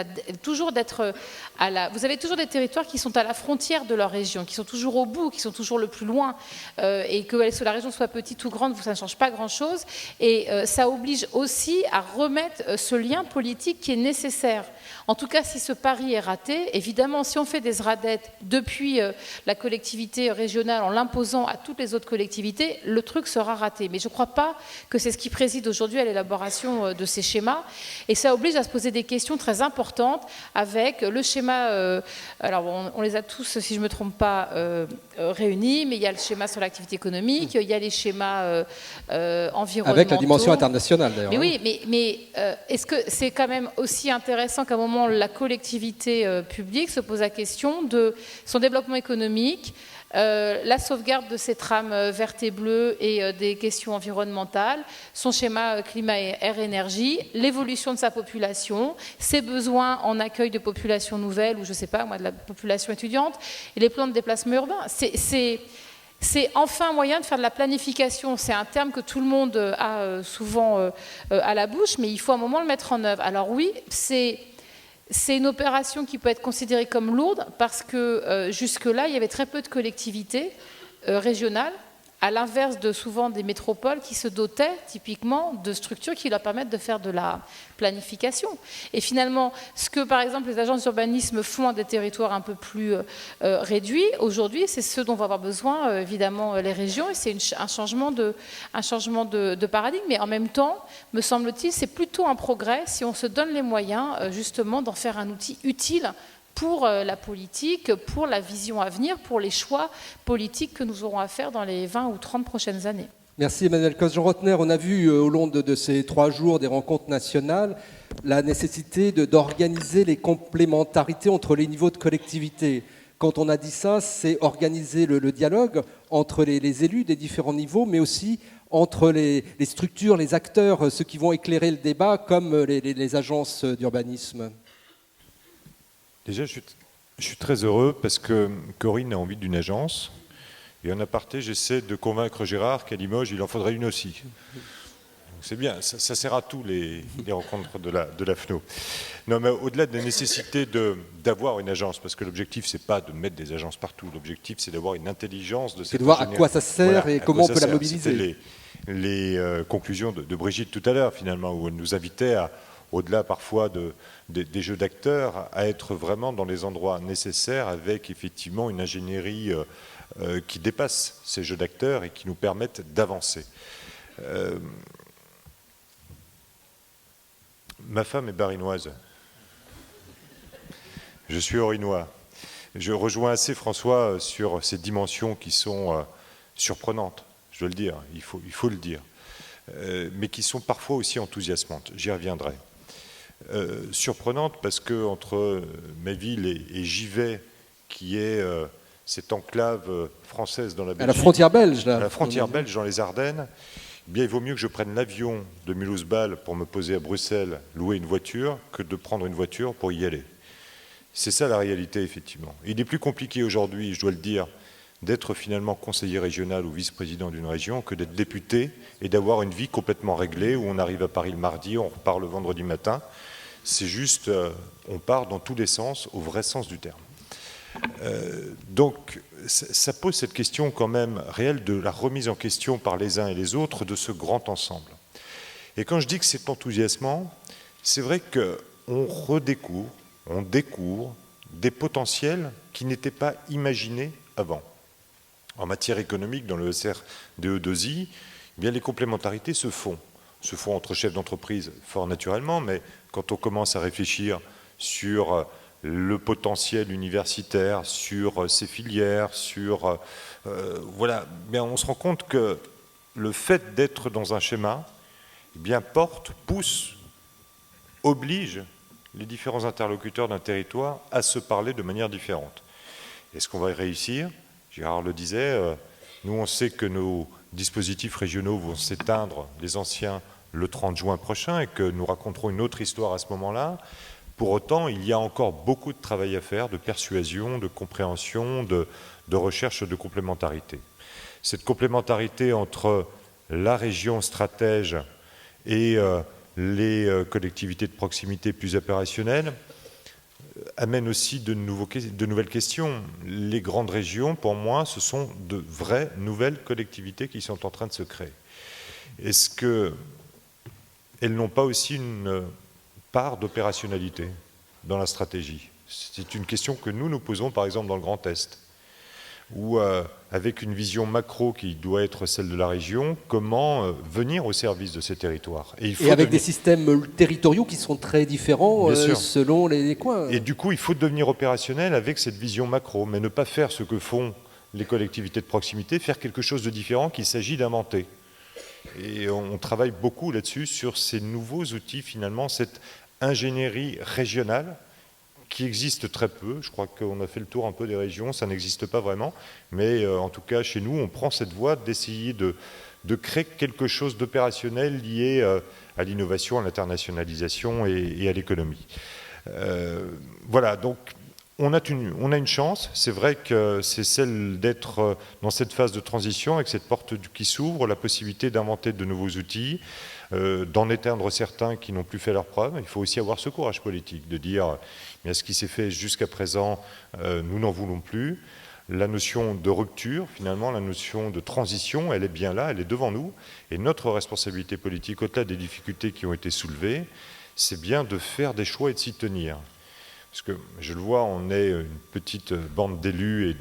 vous avez toujours des territoires qui sont à la frontière de leur région, qui sont toujours au bout, qui sont toujours le plus loin, et que la région soit petite ou grande, ça ne change pas grand-chose. Et ça oblige aussi à remettre ce lien politique qui est nécessaire. En tout cas, si ce pari est raté, évidemment, si on fait des ZRADET depuis la collectivité régionale en l'imposant à toutes les autres collectivités, le truc sera raté. Mais je ne crois pas que c'est ce qui préside aujourd'hui à l'élaboration de ces schémas. Et ça oblige à se poser des questions très importantes avec le schéma, alors on les a tous, si je ne me trompe pas, réunis, mais il y a le schéma sur l'activité économique, il y a les schémas environnementaux. Avec la dimension internationale d'ailleurs. Mais oui, mais est-ce que c'est quand même aussi intéressant qu'à un moment la collectivité publique se pose la question de son développement économique, la sauvegarde de ses trames vertes et bleues et des questions environnementales, son schéma climat, air, énergie, l'évolution de sa population, ses besoins en accueil de populations nouvelles ou je ne sais pas moi de la population étudiante et les plans de déplacement urbain. C'est enfin un moyen de faire de la planification. C'est un terme que tout le monde a souvent à la bouche, mais il faut à un moment le mettre en œuvre. Alors oui, c'est une opération qui peut être considérée comme lourde parce que jusque-là, il y avait très peu de collectivités régionales, à l'inverse de souvent des métropoles qui se dotaient typiquement de structures qui leur permettent de faire de la planification. Et finalement, ce que par exemple les agences d'urbanisme font à des territoires un peu plus réduits, aujourd'hui, c'est ce dont vont avoir besoin évidemment les régions et c'est un changement de paradigme. Mais en même temps, me semble-t-il, c'est plutôt un progrès si on se donne les moyens justement d'en faire un outil utile pour la politique, pour la vision à venir, pour les choix politiques que nous aurons à faire dans les 20 ou 30 prochaines années. Merci Emmanuelle Cosjean-Rotner. On a vu au long de ces 3 jours des rencontres nationales la nécessité d'organiser les complémentarités entre les niveaux de collectivité. Quand on a dit ça, c'est organiser le dialogue entre les élus des différents niveaux, mais aussi entre les structures, les acteurs, ceux qui vont éclairer le débat, comme les agences d'urbanisme. Déjà, je suis très heureux parce que Corinne a envie d'une agence Et en aparté, j'essaie de convaincre Gérard qu'à Limoges, il en faudrait une aussi. C'est bien, ça sert à tout les rencontres de la FNO. Non, mais au-delà de la nécessité d'avoir une agence, parce que l'objectif, c'est pas de mettre des agences partout, l'objectif, c'est d'avoir une intelligence de cette C'est de voir à quoi ça sert et comment on peut la mobiliser. C'était les conclusions de Brigitte tout à l'heure, finalement, où elle nous invitait au-delà parfois des jeux d'acteurs, à être vraiment dans les endroits nécessaires avec effectivement une ingénierie qui dépasse ces jeux d'acteurs et qui nous permettent d'avancer. Ma femme est barinoise. Je suis orinois. Je rejoins assez François sur ces dimensions qui sont surprenantes, je dois le dire, il faut le dire, mais qui sont parfois aussi enthousiasmantes. J'y reviendrai. Surprenantes parce que entre ma ville et Givet, qui est cette enclave française dans la Belgique, à la frontière belge, là. À la frontière belge, dans les Ardennes, eh bien, il vaut mieux que je prenne l'avion de Mulhouse-Bâle pour me poser à Bruxelles, louer une voiture, que de prendre une voiture pour y aller. C'est ça la réalité, effectivement. Il est plus compliqué aujourd'hui, je dois le dire, d'être finalement conseiller régional ou vice-président d'une région que d'être député et d'avoir une vie complètement réglée où on arrive à Paris le mardi, on repart le vendredi matin. C'est juste, on part dans tous les sens, au vrai sens du terme. Donc, ça pose cette question quand même réelle de la remise en question par les uns et les autres de ce grand ensemble. Et quand je dis que c'est enthousiasmant, c'est vrai qu'on redécouvre, on découvre des potentiels qui n'étaient pas imaginés avant. En matière économique, dans le SRDE2I, eh bien, les complémentarités se font entre chefs d'entreprise fort naturellement, mais quand on commence à réfléchir sur le potentiel universitaire, sur ces filières, voilà, bien, on se rend compte que le fait d'être dans un schéma, eh bien, pousse, oblige les différents interlocuteurs d'un territoire à se parler de manière différente. Est-ce qu'on va y réussir? Gérard le disait, nous on sait que nos dispositifs régionaux vont s'éteindre, les anciens, le 30 juin prochain, et que nous raconterons une autre histoire à ce moment-là. Pour autant, il y a encore beaucoup de travail à faire, de persuasion, de compréhension, de recherche de complémentarité. Cette complémentarité entre la région stratège et les collectivités de proximité plus opérationnelles amène aussi de nouvelles questions. Les grandes régions, pour moi, ce sont de vraies nouvelles collectivités qui sont en train de se créer. Est-ce qu'elles n'ont pas aussi une part d'opérationnalité dans la stratégie? C'est une question que nous posons, par exemple, dans le Grand Est, où, avec une vision macro qui doit être celle de la région, comment venir au service de ces territoires. Et avec des systèmes territoriaux qui sont très différents selon les coins. Et du coup, il faut devenir opérationnel avec cette vision macro, mais ne pas faire ce que font les collectivités de proximité, faire quelque chose de différent qu'il s'agit d'inventer. Et on travaille beaucoup là-dessus, sur ces nouveaux outils, finalement, cette ingénierie régionale, qui existe très peu. Je crois qu'on a fait le tour un peu des régions, ça n'existe pas vraiment. Mais en tout cas, chez nous, on prend cette voie d'essayer de créer quelque chose d'opérationnel lié à l'innovation, à l'internationalisation et à l'économie. Voilà, donc on a une chance. C'est vrai que c'est celle d'être dans cette phase de transition, avec cette porte qui s'ouvre, la possibilité d'inventer de nouveaux outils, d'en éteindre certains qui n'ont plus fait leur preuve. Il faut aussi avoir ce courage politique de dire mais ce qui s'est fait jusqu'à présent, nous n'en voulons plus. La notion de rupture, finalement, la notion de transition, elle est bien là, elle est devant nous. Et notre responsabilité politique, au-delà des difficultés qui ont été soulevées, c'est bien de faire des choix et de s'y tenir. Parce que, je le vois, on est une petite bande d'élus et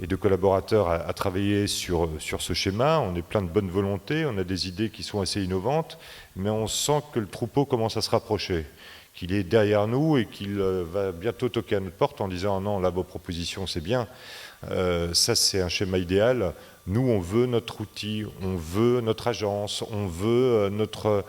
de collaborateurs à travailler sur ce schéma. On est plein de bonne volonté, on a des idées qui sont assez innovantes, mais on sent que le troupeau commence à se rapprocher, qu'il est derrière nous et qu'il va bientôt toquer à notre porte en disant « Non, là, vos propositions, c'est bien. Ça, c'est un schéma idéal. Nous, on veut notre outil, on veut notre agence, on veut notre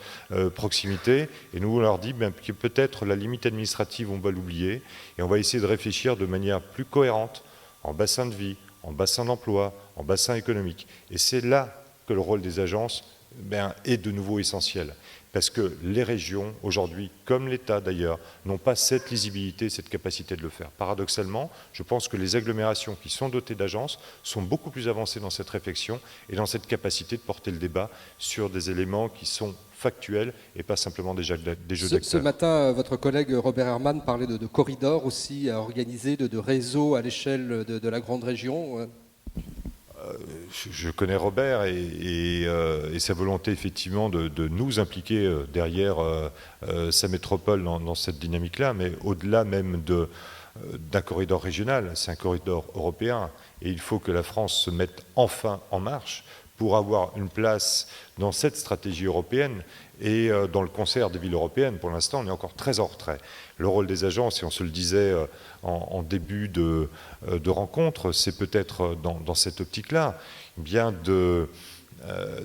proximité. » Et nous, on leur dit que peut-être la limite administrative, on va l'oublier. Et on va essayer de réfléchir de manière plus cohérente en bassin de vie, en bassin d'emploi, en bassin économique. Et c'est là que le rôle des agences est de nouveau essentiel. Parce que les régions, aujourd'hui, comme l'État d'ailleurs, n'ont pas cette lisibilité, cette capacité de le faire. Paradoxalement, je pense que les agglomérations qui sont dotées d'agences sont beaucoup plus avancées dans cette réflexion et dans cette capacité de porter le débat sur des éléments qui sont factuels et pas simplement des jeux d'acteurs. Ce matin, votre collègue Robert Herrmann parlait de corridors aussi à organiser, de réseaux à l'échelle de la grande région. Je connais Robert et sa volonté effectivement de nous impliquer derrière sa métropole dans cette dynamique-là, mais au-delà même d'un corridor régional, c'est un corridor européen et il faut que la France se mette enfin en marche pour avoir une place dans cette stratégie européenne et dans le concert des villes européennes. Pour l'instant, on est encore très en retrait. Le rôle des agences, et on se le disait en début de rencontre, c'est peut-être dans cette optique-là, bien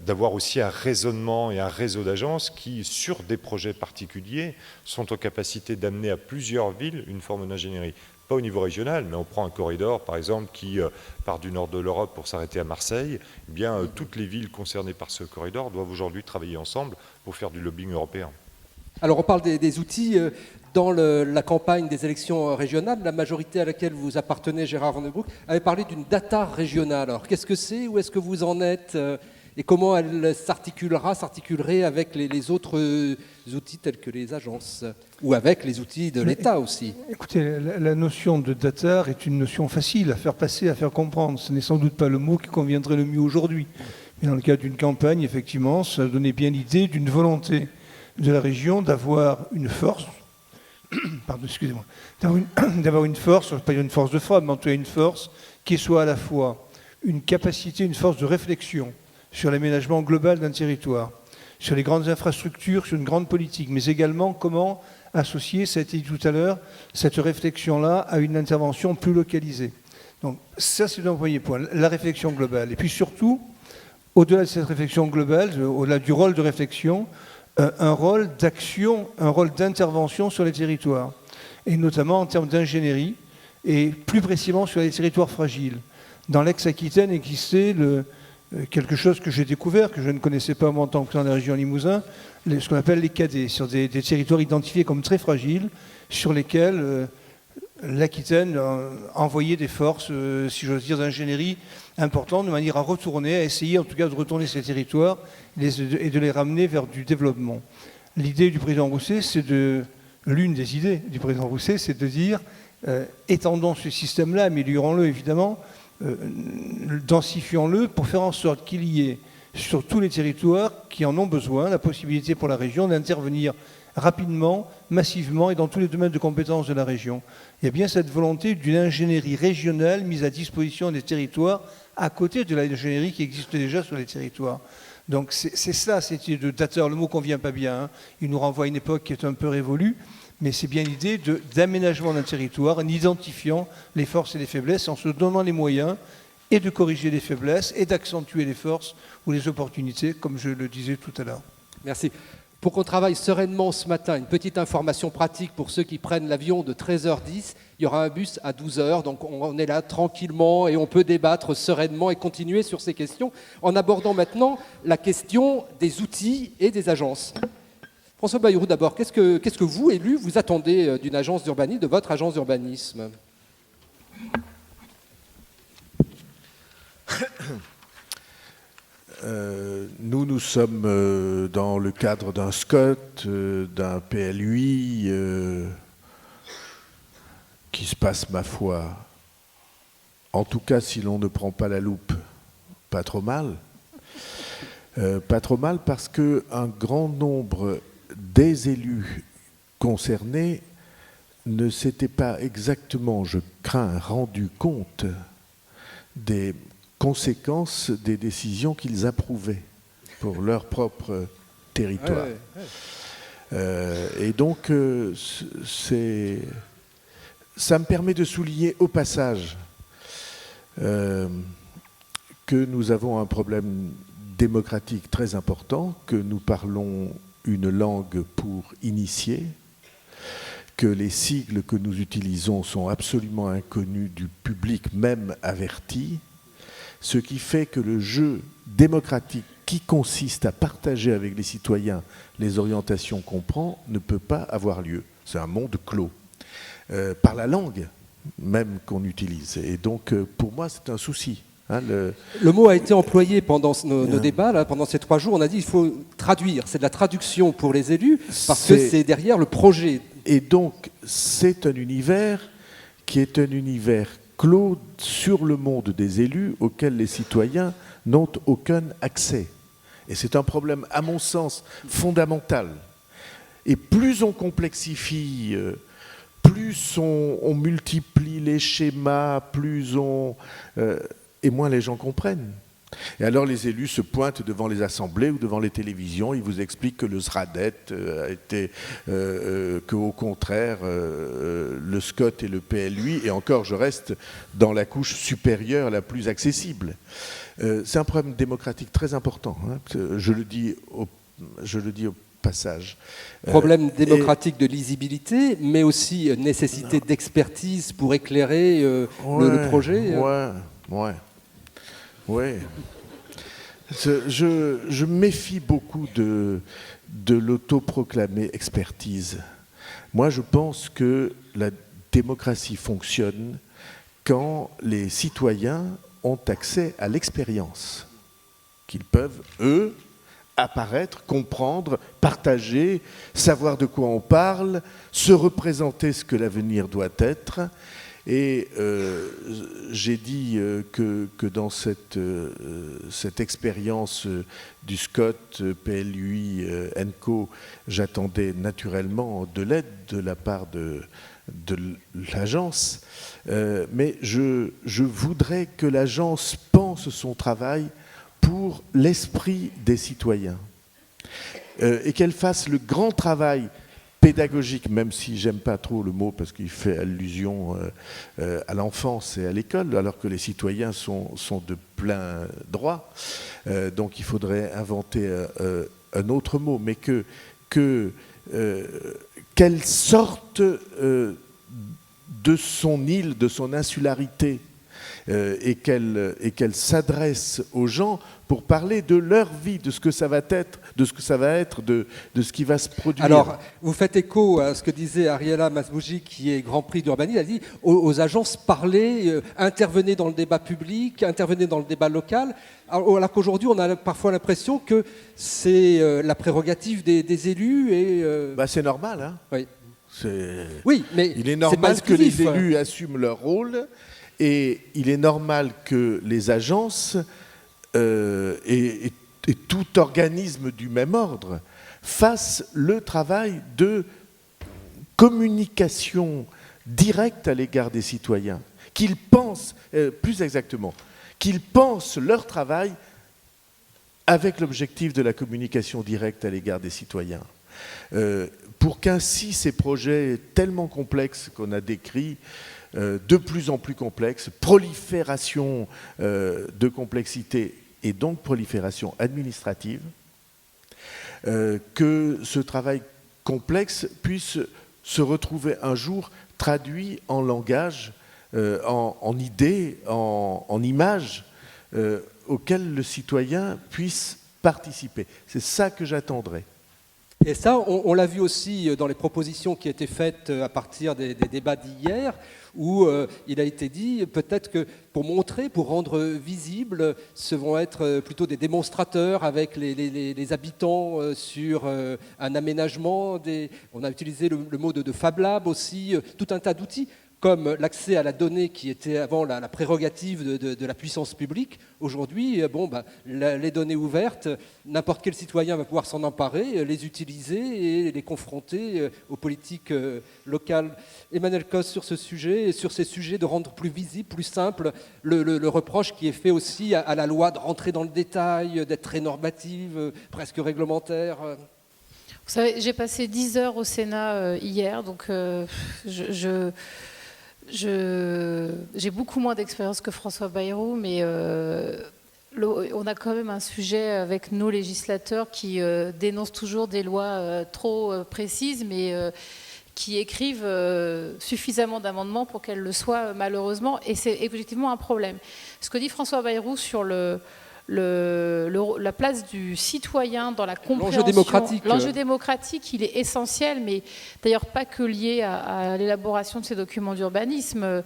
d'avoir aussi un raisonnement et un réseau d'agences qui, sur des projets particuliers, sont en capacité d'amener à plusieurs villes une forme d'ingénierie. Pas au niveau régional, mais on prend un corridor, par exemple, qui part du nord de l'Europe pour s'arrêter à Marseille. Eh bien, toutes les villes concernées par ce corridor doivent aujourd'hui travailler ensemble pour faire du lobbying européen. Alors, on parle des outils. Dans la campagne des élections régionales, la majorité à laquelle vous appartenez, Gérard Van den Broek, avait parlé d'une data régionale. Alors, qu'est-ce que c'est? Où est-ce que vous en êtes? Et comment elle s'articulerait avec les autres outils tels que les agences? Ou avec les outils de l'État aussi? Écoutez, la notion de data est une notion facile à faire passer, à faire comprendre. Ce n'est sans doute pas le mot qui conviendrait le mieux aujourd'hui. Mais dans le cadre d'une campagne, effectivement, ça donnait bien l'idée d'une volonté de la région d'avoir une force, pardon, excusez-moi, d'avoir une force, je ne veux pas dire une force de frappe, mais en tout cas une force qui soit à la fois une capacité, une force de réflexion sur l'aménagement global d'un territoire, sur les grandes infrastructures, sur une grande politique, mais également comment associer, ça a été dit tout à l'heure, cette réflexion-là à une intervention plus localisée. Donc ça, c'est un premier point, la réflexion globale. Et puis surtout, au-delà de cette réflexion globale, au-delà du rôle de réflexion, un rôle d'action, un rôle d'intervention sur les territoires, et notamment en termes d'ingénierie, et plus précisément sur les territoires fragiles. Dans l'ex-Aquitaine existait quelque chose que j'ai découvert, que je ne connaissais pas moi en tant que dans la région Limousin, ce qu'on appelle les cadets, sur des territoires identifiés comme très fragiles, sur lesquels l'Aquitaine envoyait des forces, si j'ose dire, d'ingénierie importantes, de manière à retourner, à essayer en tout cas de retourner ces territoires et de les ramener vers du développement. L'idée du président Rousset, l'une des idées du président Rousset, c'est de dire étendons ce système-là, améliorons-le évidemment, densifions-le pour faire en sorte qu'il y ait sur tous les territoires qui en ont besoin la possibilité pour la région d'intervenir rapidement, massivement et dans tous les domaines de compétences de la région. Il y a bien cette volonté d'une ingénierie régionale mise à disposition des territoires à côté de l'ingénierie qui existe déjà sur les territoires. Donc c'est ça, cette idée de data, le mot ne convient pas bien, hein. Il nous renvoie à une époque qui est un peu révolue, mais c'est bien l'idée d'aménagement d'un territoire en identifiant les forces et les faiblesses, en se donnant les moyens et de corriger les faiblesses et d'accentuer les forces ou les opportunités, comme je le disais tout à l'heure. Merci. Pour qu'on travaille sereinement ce matin, une petite information pratique pour ceux qui prennent l'avion de 13h10, il y aura un bus à 12h, donc on est là tranquillement et on peut débattre sereinement et continuer sur ces questions en abordant maintenant la question des outils et des agences. François Bayrou d'abord, qu'est-ce que vous, élus, vous attendez d'une agence d'urbanisme, de votre agence d'urbanisme ? Nous sommes dans le cadre d'un SCOT, d'un PLUI, qui se passe, ma foi, en tout cas si l'on ne prend pas la loupe, pas trop mal. Pas trop mal parce qu'un grand nombre des élus concernés ne s'étaient pas exactement, je crains, rendu compte des conséquences des décisions qu'ils approuvaient pour leur propre territoire. Et donc, ça me permet de souligner au passage que nous avons un problème démocratique très important, que nous parlons une langue pour initier, que les sigles que nous utilisons sont absolument inconnus du public, même averti, ce qui fait que le jeu démocratique qui consiste à partager avec les citoyens les orientations qu'on prend ne peut pas avoir lieu. C'est un monde clos, par la langue même qu'on utilise. Et donc, pour moi, c'est un souci. Hein, le mot a été employé pendant nos débats, là, pendant ces 3 jours. On a dit qu'il faut traduire. C'est de la traduction pour les élus, parce que c'est derrière le projet. Et donc, c'est un univers qui est un univers clos sur le monde des élus auquel les citoyens n'ont aucun accès. Et c'est un problème, à mon sens, fondamental. Et plus on complexifie, plus on multiplie les schémas, et moins les gens comprennent. Et alors les élus se pointent devant les assemblées ou devant les télévisions, ils vous expliquent que le SRADET a été, qu'au contraire, le SCOT et le PLUI, et encore je reste dans la couche supérieure la plus accessible. C'est un problème démocratique très important, hein, je le dis au passage. Problème démocratique de lisibilité, mais aussi nécessité d'expertise pour éclairer le projet. Ouais. Je méfie beaucoup de l'autoproclamée expertise. Moi, je pense que la démocratie fonctionne quand les citoyens ont accès à l'expérience, qu'ils peuvent, eux, apparaître, comprendre, partager, savoir de quoi on parle, se représenter ce que l'avenir doit être. Et j'ai dit que dans cette expérience du SCOT, PLUI, ENCO, j'attendais naturellement de l'aide de la part de l'agence, mais je voudrais que l'agence pense son travail pour l'esprit des citoyens et qu'elle fasse le grand travail pédagogique, même si j'aime pas trop le mot parce qu'il fait allusion à l'enfance et à l'école, alors que les citoyens sont de plein droit. Donc il faudrait inventer un autre mot, mais qu'elle sorte de son île, de son insularité, et qu'elle s'adresse aux gens pour parler de leur vie, de ce que ça va être, de ce qui va se produire. Alors, vous faites écho à ce que disait Ariela Masbouji, qui est Grand Prix d'urbanisme. Elle a dit aux agences, parlez, intervenez dans le débat public, intervenez dans le débat local. Alors qu'aujourd'hui, on a parfois l'impression que c'est la prérogative des élus. C'est normal, hein. Oui. Oui, mais il est normal que les élus assument leur rôle, et il est normal que les agences et tout organisme du même ordre fassent le travail de communication directe à l'égard des citoyens, qu'ils pensent, plus exactement, qu'ils pensent leur travail avec l'objectif de la communication directe à l'égard des citoyens. Pour qu'ainsi ces projets tellement complexes qu'on a décrits, de plus en plus complexes, prolifération de complexité et donc prolifération administrative, que ce travail complexe puisse se retrouver un jour traduit en langage, en idées, en images, auxquelles le citoyen puisse participer. C'est ça que j'attendrai. Et ça, on l'a vu aussi dans les propositions qui étaient faites à partir des débats d'hier, où il a été dit peut-être que pour montrer, pour rendre visible, ce vont être plutôt des démonstrateurs avec les habitants sur un aménagement. On a utilisé le mot de Fab Lab aussi, tout un tas d'outils, comme l'accès à la donnée qui était avant la prérogative de la puissance publique. Aujourd'hui, les données ouvertes, n'importe quel citoyen va pouvoir s'en emparer, les utiliser et les confronter aux politiques locales. Emmanuel Cos, sur ce sujet, et sur ces sujets de rendre plus visible, plus simple, le reproche qui est fait aussi à la loi de rentrer dans le détail, d'être très normative, presque réglementaire. Vous savez, j'ai passé 10 heures au Sénat hier, donc j'ai beaucoup moins d'expérience que François Bayrou, mais on a quand même un sujet avec nos législateurs qui dénoncent toujours des lois trop précises, mais qui écrivent suffisamment d'amendements pour qu'elles le soient malheureusement, et c'est effectivement un problème. Ce que dit François Bayrou sur le la place du citoyen dans la compréhension. L'enjeu démocratique, il est essentiel, mais d'ailleurs pas que lié à l'élaboration de ces documents d'urbanisme.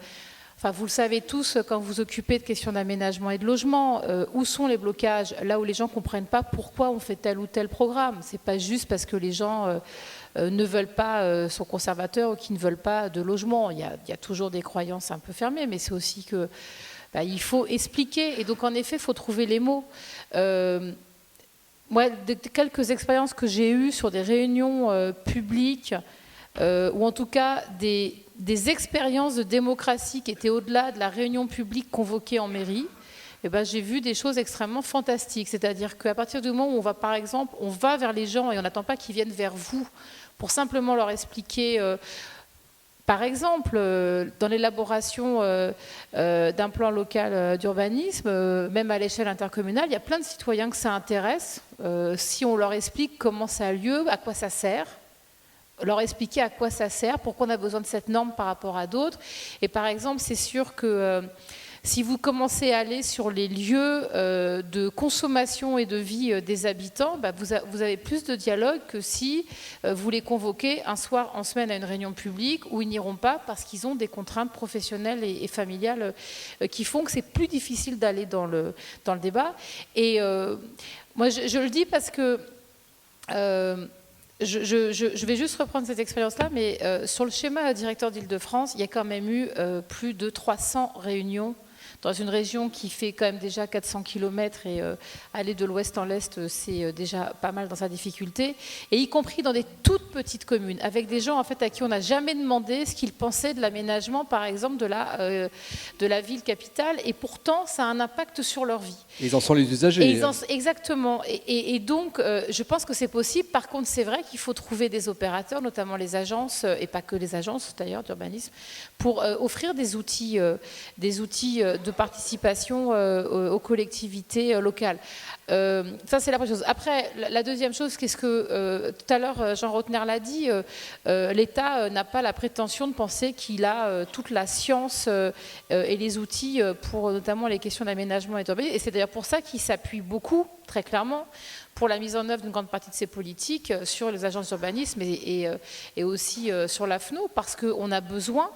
Enfin, vous le savez tous, quand vous vous occupez de questions d'aménagement et de logement, où sont les blocages? Là où les gens ne comprennent pas pourquoi on fait tel ou tel programme. Ce n'est pas juste parce que les gens ne veulent pas, sont conservateurs ou qui ne veulent pas de logement. Il y a toujours des croyances un peu fermées, mais c'est aussi que il faut expliquer. Et donc, en effet, il faut trouver les mots. Moi, quelques expériences que j'ai eues sur des réunions publiques, ou en tout cas des expériences de démocratie qui étaient au-delà de la réunion publique convoquée en mairie, j'ai vu des choses extrêmement fantastiques. C'est-à-dire qu'à partir du moment où on va, par exemple, on va vers les gens et on n'attend pas qu'ils viennent vers vous pour simplement leur expliquer... Par exemple, dans l'élaboration d'un plan local d'urbanisme, même à l'échelle intercommunale, il y a plein de citoyens que ça intéresse. Si on leur explique comment ça a lieu, à quoi ça sert, leur expliquer à quoi ça sert, pourquoi on a besoin de cette norme par rapport à d'autres. Et par exemple, c'est sûr que si vous commencez à aller sur les lieux de consommation et de vie des habitants, vous avez plus de dialogue que si vous les convoquez un soir en semaine à une réunion publique où ils n'iront pas parce qu'ils ont des contraintes professionnelles et familiales qui font que c'est plus difficile d'aller dans le débat. Et moi, je le dis parce que... Je vais juste reprendre cette expérience-là, mais sur le schéma directeur d'Île-de-France, il y a quand même eu plus de 300 réunions dans une région qui fait quand même déjà 400 km et aller de l'ouest en l'est, c'est déjà pas mal dans sa difficulté, et y compris dans des toutes petites communes, avec des gens en fait à qui on n'a jamais demandé ce qu'ils pensaient de l'aménagement, par exemple, de la ville capitale, et pourtant ça a un impact sur leur vie. Et ils en sont les usagers. Exactement. Et donc, je pense que c'est possible. Par contre, c'est vrai qu'il faut trouver des opérateurs, notamment les agences, et pas que les agences d'ailleurs d'urbanisme, pour offrir des outils de participation aux collectivités locales. Ça, c'est la première chose. Après, la deuxième chose, qu'est-ce que tout à l'heure Jean Rotner l'a dit, l'État n'a pas la prétention de penser qu'il a toute la science et les outils pour notamment les questions d'aménagement et d'urbanisme. Et c'est d'ailleurs pour ça qu'il s'appuie beaucoup, très clairement, pour la mise en œuvre d'une grande partie de ces politiques sur les agences d'urbanisme et aussi sur l'AFNO, parce qu'on a besoin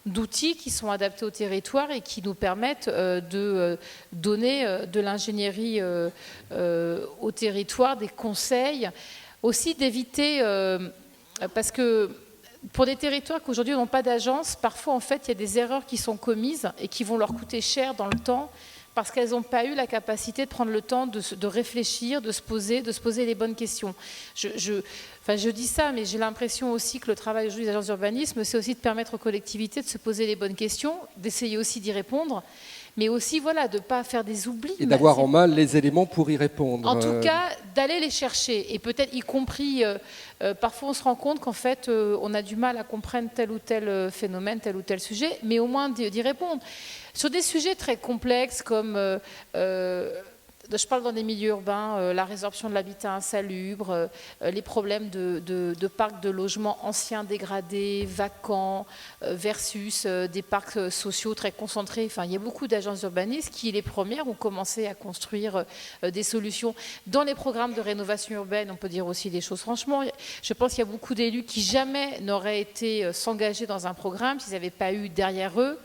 d'outils qui sont adaptés au territoire et qui nous permettent de donner de l'ingénierie au territoire, des conseils, aussi d'éviter, parce que pour des territoires qui aujourd'hui n'ont pas d'agence, parfois en fait il y a des erreurs qui sont commises et qui vont leur coûter cher dans le temps, parce qu'elles n'ont pas eu la capacité de prendre le temps de réfléchir, de se poser les bonnes questions. Je dis ça, mais j'ai l'impression aussi que le travail aujourd'hui des agences d'urbanisme, c'est aussi de permettre aux collectivités de se poser les bonnes questions, d'essayer aussi d'y répondre, mais aussi de ne pas faire des oublis. Et d'avoir en main les éléments pour y répondre. En tout cas, d'aller les chercher. Et peut-être y compris, parfois on se rend compte qu'en fait, on a du mal à comprendre tel ou tel phénomène, tel ou tel sujet, mais au moins d'y répondre. Sur des sujets très complexes comme, je parle dans des milieux urbains, la résorption de l'habitat insalubre, les problèmes de parcs de logements anciens dégradés, vacants, versus des parcs sociaux très concentrés. Enfin, il y a beaucoup d'agences urbanistes qui, les premières, ont commencé à construire des solutions. Dans les programmes de rénovation urbaine, on peut dire aussi des choses franchement. Je pense qu'il y a beaucoup d'élus qui jamais n'auraient été s'engager dans un programme s'ils n'avaient pas eu derrière eux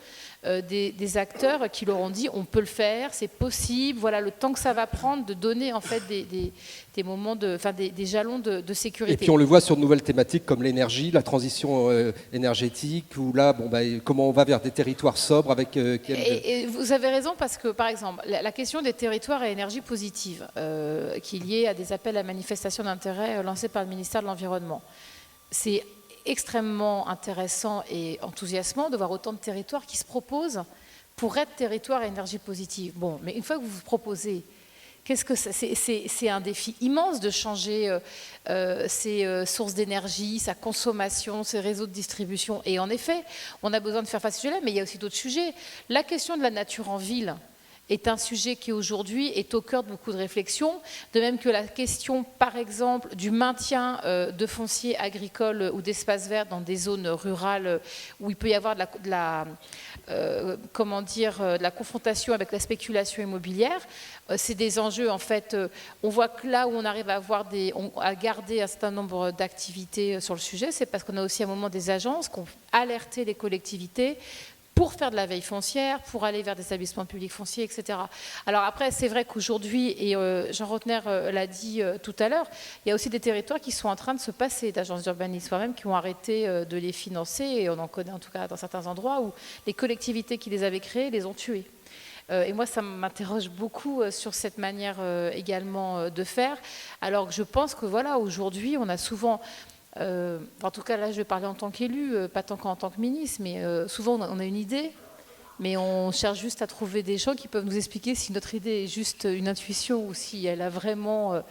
des acteurs qui leur ont dit on peut le faire, c'est possible, voilà le temps que ça va prendre de donner en fait des moments des jalons de sécurité. Et puis on le voit sur de nouvelles thématiques comme l'énergie, la transition énergétique, où là comment on va vers des territoires sobres avec et vous avez raison, parce que par exemple la question des territoires à énergie positive qui est liée à des appels à manifestation d'intérêt lancés par le ministère de l'Environnement, c'est extrêmement intéressant et enthousiasmant de voir autant de territoires qui se proposent pour être territoire à énergie positive. Bon, mais une fois que vous vous proposez, qu'est-ce que c'est un défi immense de changer ses sources d'énergie, sa consommation, ses réseaux de distribution. Et en effet, on a besoin de faire face à ce sujet-là, mais il y a aussi d'autres sujets. La question de la nature en ville, est un sujet qui aujourd'hui est au cœur de beaucoup de réflexions, de même que la question, par exemple, du maintien de fonciers agricoles ou d'espaces verts dans des zones rurales où il peut y avoir de la confrontation avec la spéculation immobilière. C'est des enjeux, en fait, on voit que là où on arrive à garder un certain nombre d'activités sur le sujet, c'est parce qu'on a aussi à un moment des agences qui ont alerté les collectivités pour faire de la veille foncière, pour aller vers des établissements publics fonciers, etc. Alors après, c'est vrai qu'aujourd'hui, et Jean Rotner l'a dit tout à l'heure, il y a aussi des territoires qui sont en train de se passer d'agences d'urbanisme, voire même qui ont arrêté de les financer, et on en connaît en tout cas dans certains endroits où les collectivités qui les avaient créés les ont tués. Et moi, ça m'interroge beaucoup sur cette manière également de faire, alors que je pense que voilà, aujourd'hui, on a souvent... en tout cas, là, je vais parler en tant qu'élu, pas tant qu'en tant que ministre, mais souvent, on a une idée, mais on cherche juste à trouver des gens qui peuvent nous expliquer si notre idée est juste une intuition ou si elle est vraiment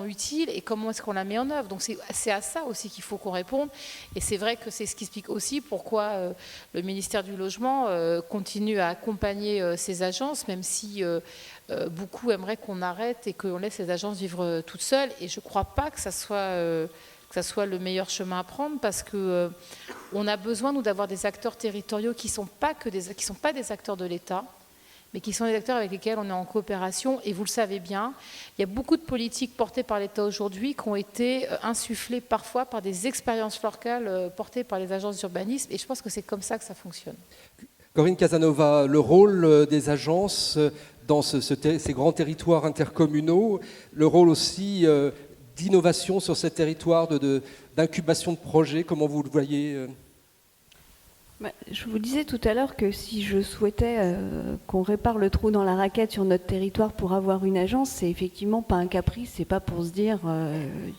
utile et comment est-ce qu'on la met en œuvre. Donc, c'est à ça aussi qu'il faut qu'on réponde. Et c'est vrai que c'est ce qui explique aussi pourquoi le ministère du Logement continue à accompagner ces agences, même si... beaucoup aimeraient qu'on arrête et qu'on laisse les agences vivre toutes seules. Et je ne crois pas que ça soit le meilleur chemin à prendre, parce que on a besoin, nous, d'avoir des acteurs territoriaux qui sont pas des acteurs de l'État, mais qui sont des acteurs avec lesquels on est en coopération. Et vous le savez bien, il y a beaucoup de politiques portées par l'État aujourd'hui qui ont été insufflées parfois par des expériences locales portées par les agences d'urbanisme. Et je pense que c'est comme ça que ça fonctionne. Corinne Casanova, le rôle des agences dans ces grands territoires intercommunaux, le rôle aussi d'innovation sur ces territoires, d'incubation de projets, comment vous le voyez? Je vous disais tout à l'heure que si je souhaitais qu'on répare le trou dans la raquette sur notre territoire pour avoir une agence, c'est effectivement pas un caprice, c'est pas pour se dire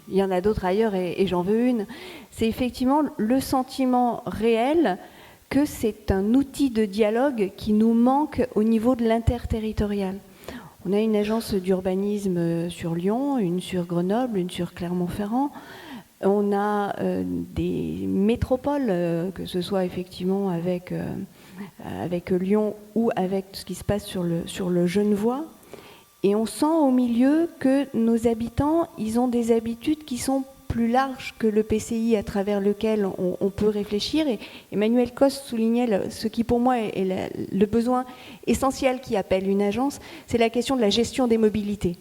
il y en a d'autres ailleurs et j'en veux une. C'est effectivement le sentiment réel que c'est un outil de dialogue qui nous manque au niveau de l'interterritorial. On a une agence d'urbanisme sur Lyon, une sur Grenoble, une sur Clermont-Ferrand. On a des métropoles, que ce soit effectivement avec Lyon ou avec ce qui se passe sur le Genevois. Et on sent au milieu que nos habitants, ils ont des habitudes qui sont plus large que le PCI à travers lequel on peut réfléchir. Et Emmanuel Coste soulignait ce qui pour moi est le besoin essentiel qui appelle une agence, c'est la question de la gestion des mobilités.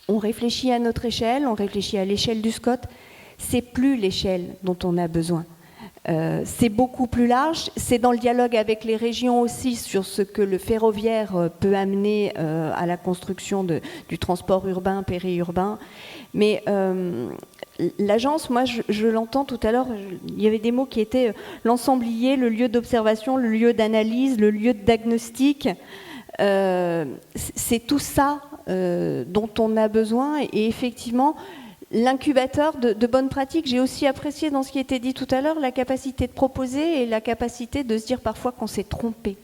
On réfléchit à notre échelle, on réfléchit à l'échelle du SCOT, c'est plus l'échelle dont on a besoin. C'est beaucoup plus large, c'est dans le dialogue avec les régions aussi sur ce que le ferroviaire peut amener à la construction du transport urbain, périurbain. Mais l'agence, moi je l'entends tout à l'heure, il y avait des mots qui étaient l'ensemblier, le lieu d'observation, le lieu d'analyse, le lieu de diagnostic. C'est tout ça dont on a besoin et effectivement l'incubateur de bonnes pratiques. J'ai aussi apprécié dans ce qui était dit tout à l'heure la capacité de proposer et la capacité de se dire parfois qu'on s'est trompé.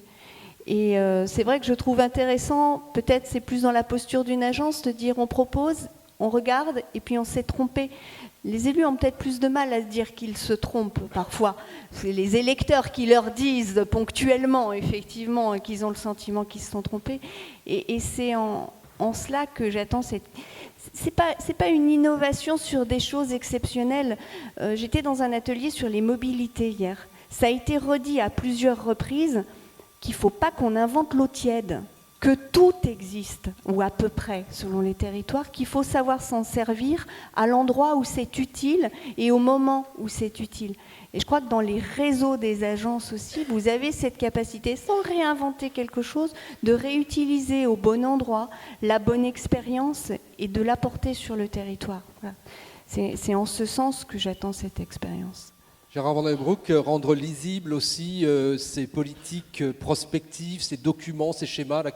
Et c'est vrai que je trouve intéressant, peut-être c'est plus dans la posture d'une agence, de dire on propose, on regarde et puis on s'est trompé. Les élus ont peut-être plus de mal à se dire qu'ils se trompent parfois. C'est les électeurs qui leur disent ponctuellement, effectivement, qu'ils ont le sentiment qu'ils se sont trompés. Et c'est en cela que j'attends cette... C'est pas une innovation sur des choses exceptionnelles. J'étais dans un atelier sur les mobilités hier. Ça a été redit à plusieurs reprises qu'il ne faut pas qu'on invente l'eau tiède, que tout existe, ou à peu près, selon les territoires, qu'il faut savoir s'en servir à l'endroit où c'est utile et au moment où c'est utile. Et je crois que dans les réseaux des agences aussi, vous avez cette capacité, sans réinventer quelque chose, de réutiliser au bon endroit la bonne expérience et de l'apporter sur le territoire. Voilà. C'est en ce sens que j'attends cette expérience. Gérard Van den Broek, rendre lisible aussi ces politiques prospectives, ces documents, ces schémas là,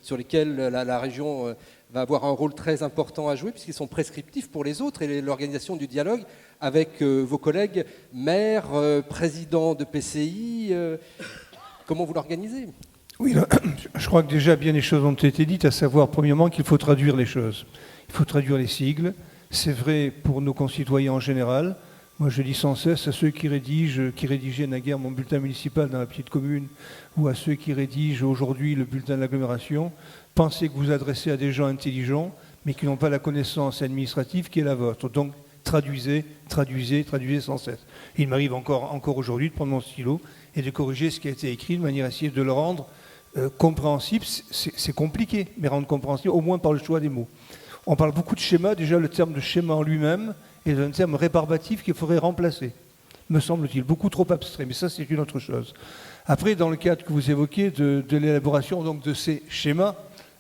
sur lesquels la région va avoir un rôle très important à jouer, puisqu'ils sont prescriptifs pour les autres et l'organisation du dialogue avec vos collègues maires, présidents de PCI. Comment vous l'organisez ? Oui, je crois que déjà bien des choses ont été dites, à savoir premièrement qu'il faut traduire les choses. Il faut traduire les sigles. C'est vrai pour nos concitoyens en général. Moi, je dis sans cesse à ceux qui rédigeaient naguère mon bulletin municipal dans la petite commune, ou à ceux qui rédigent aujourd'hui le bulletin de l'agglomération, pensez que vous adressez à des gens intelligents, mais qui n'ont pas la connaissance administrative qui est la vôtre. Donc, traduisez sans cesse. Il m'arrive encore aujourd'hui de prendre mon stylo et de corriger ce qui a été écrit de manière à essayer de le rendre compréhensible. C'est compliqué, mais rendre compréhensible au moins par le choix des mots. On parle beaucoup de schéma. Déjà, le terme de schéma en lui-même est un terme rébarbatif qu'il faudrait remplacer, me semble-t-il, beaucoup trop abstrait, mais ça c'est une autre chose. Après, dans le cadre que vous évoquez de l'élaboration donc, de ces schémas,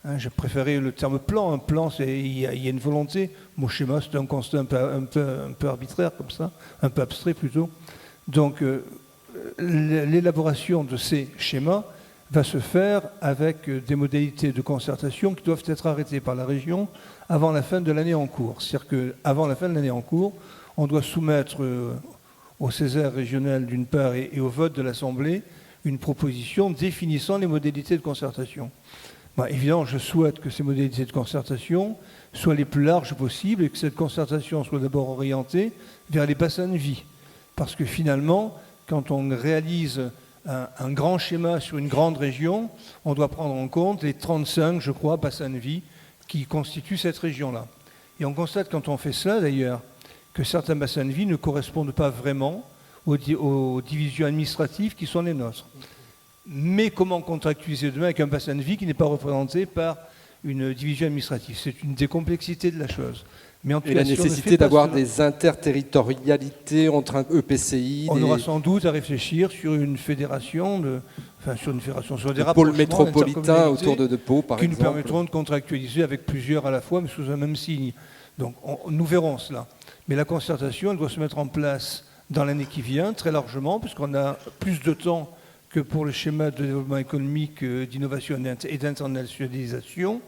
hein, j'ai préféré le terme plan. Un plan, il y a une volonté. Mon schéma, c'est un constat un peu arbitraire comme ça, un peu abstrait plutôt. Donc, l'élaboration de ces schémas va se faire avec des modalités de concertation qui doivent être arrêtées par la région avant la fin de l'année en cours. C'est-à-dire qu'avant la fin de l'année en cours, on doit soumettre au Césaire régional d'une part et au vote de l'Assemblée une proposition définissant les modalités de concertation. Évidemment, je souhaite que ces modalités de concertation soient les plus larges possibles et que cette concertation soit d'abord orientée vers les bassins de vie. Parce que finalement, quand on réalise un grand schéma sur une grande région, on doit prendre en compte les 35, je crois, bassins de vie qui constituent cette région-là. Et on constate quand on fait cela, d'ailleurs, que certains bassins de vie ne correspondent pas vraiment aux divisions administratives qui sont les nôtres. Mais comment contractualiser demain avec un bassin de vie qui n'est pas représenté par une division administrative? C'est une des complexités de la chose. Mais en tout et cas, la nécessité d'avoir des interterritorialités entre un EPCI. On aura sans doute à réfléchir sur une fédération, sur des pôles métropolitains autour de Pau, par exemple. Qui nous permettront de contractualiser avec plusieurs à la fois, mais sous un même signe. Donc nous verrons cela. Mais la concertation, elle doit se mettre en place dans l'année qui vient, très largement, puisqu'on a plus de temps que pour le schéma de développement économique, d'innovation et d'internationalisation.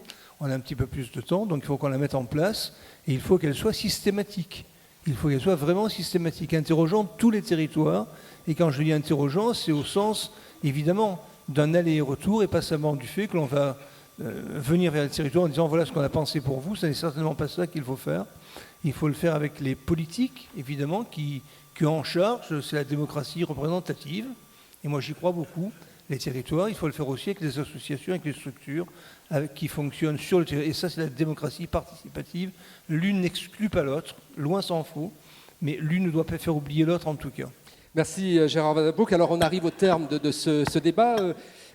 On a un petit peu plus de temps, donc il faut qu'on la mette en place, et il faut qu'elle soit systématique. Il faut qu'elle soit vraiment systématique, interrogeant tous les territoires. Et quand je dis interrogeant, c'est au sens, évidemment, d'un aller-et-retour, et pas seulement du fait que l'on va venir vers le territoire en disant voilà ce qu'on a pensé pour vous. Ce n'est certainement pas ça qu'il faut faire. Il faut le faire avec les politiques, évidemment, qui ont en charge, c'est la démocratie représentative. Et moi, j'y crois beaucoup. Les territoires, il faut le faire aussi avec les associations, avec les structures qui fonctionnent sur le territoire. Et ça, c'est la démocratie participative. L'une n'exclut pas l'autre, loin s'en faut, mais l'une ne doit pas faire oublier l'autre en tout cas. Merci Gérard Van Den Broek. Alors on arrive au terme de ce débat.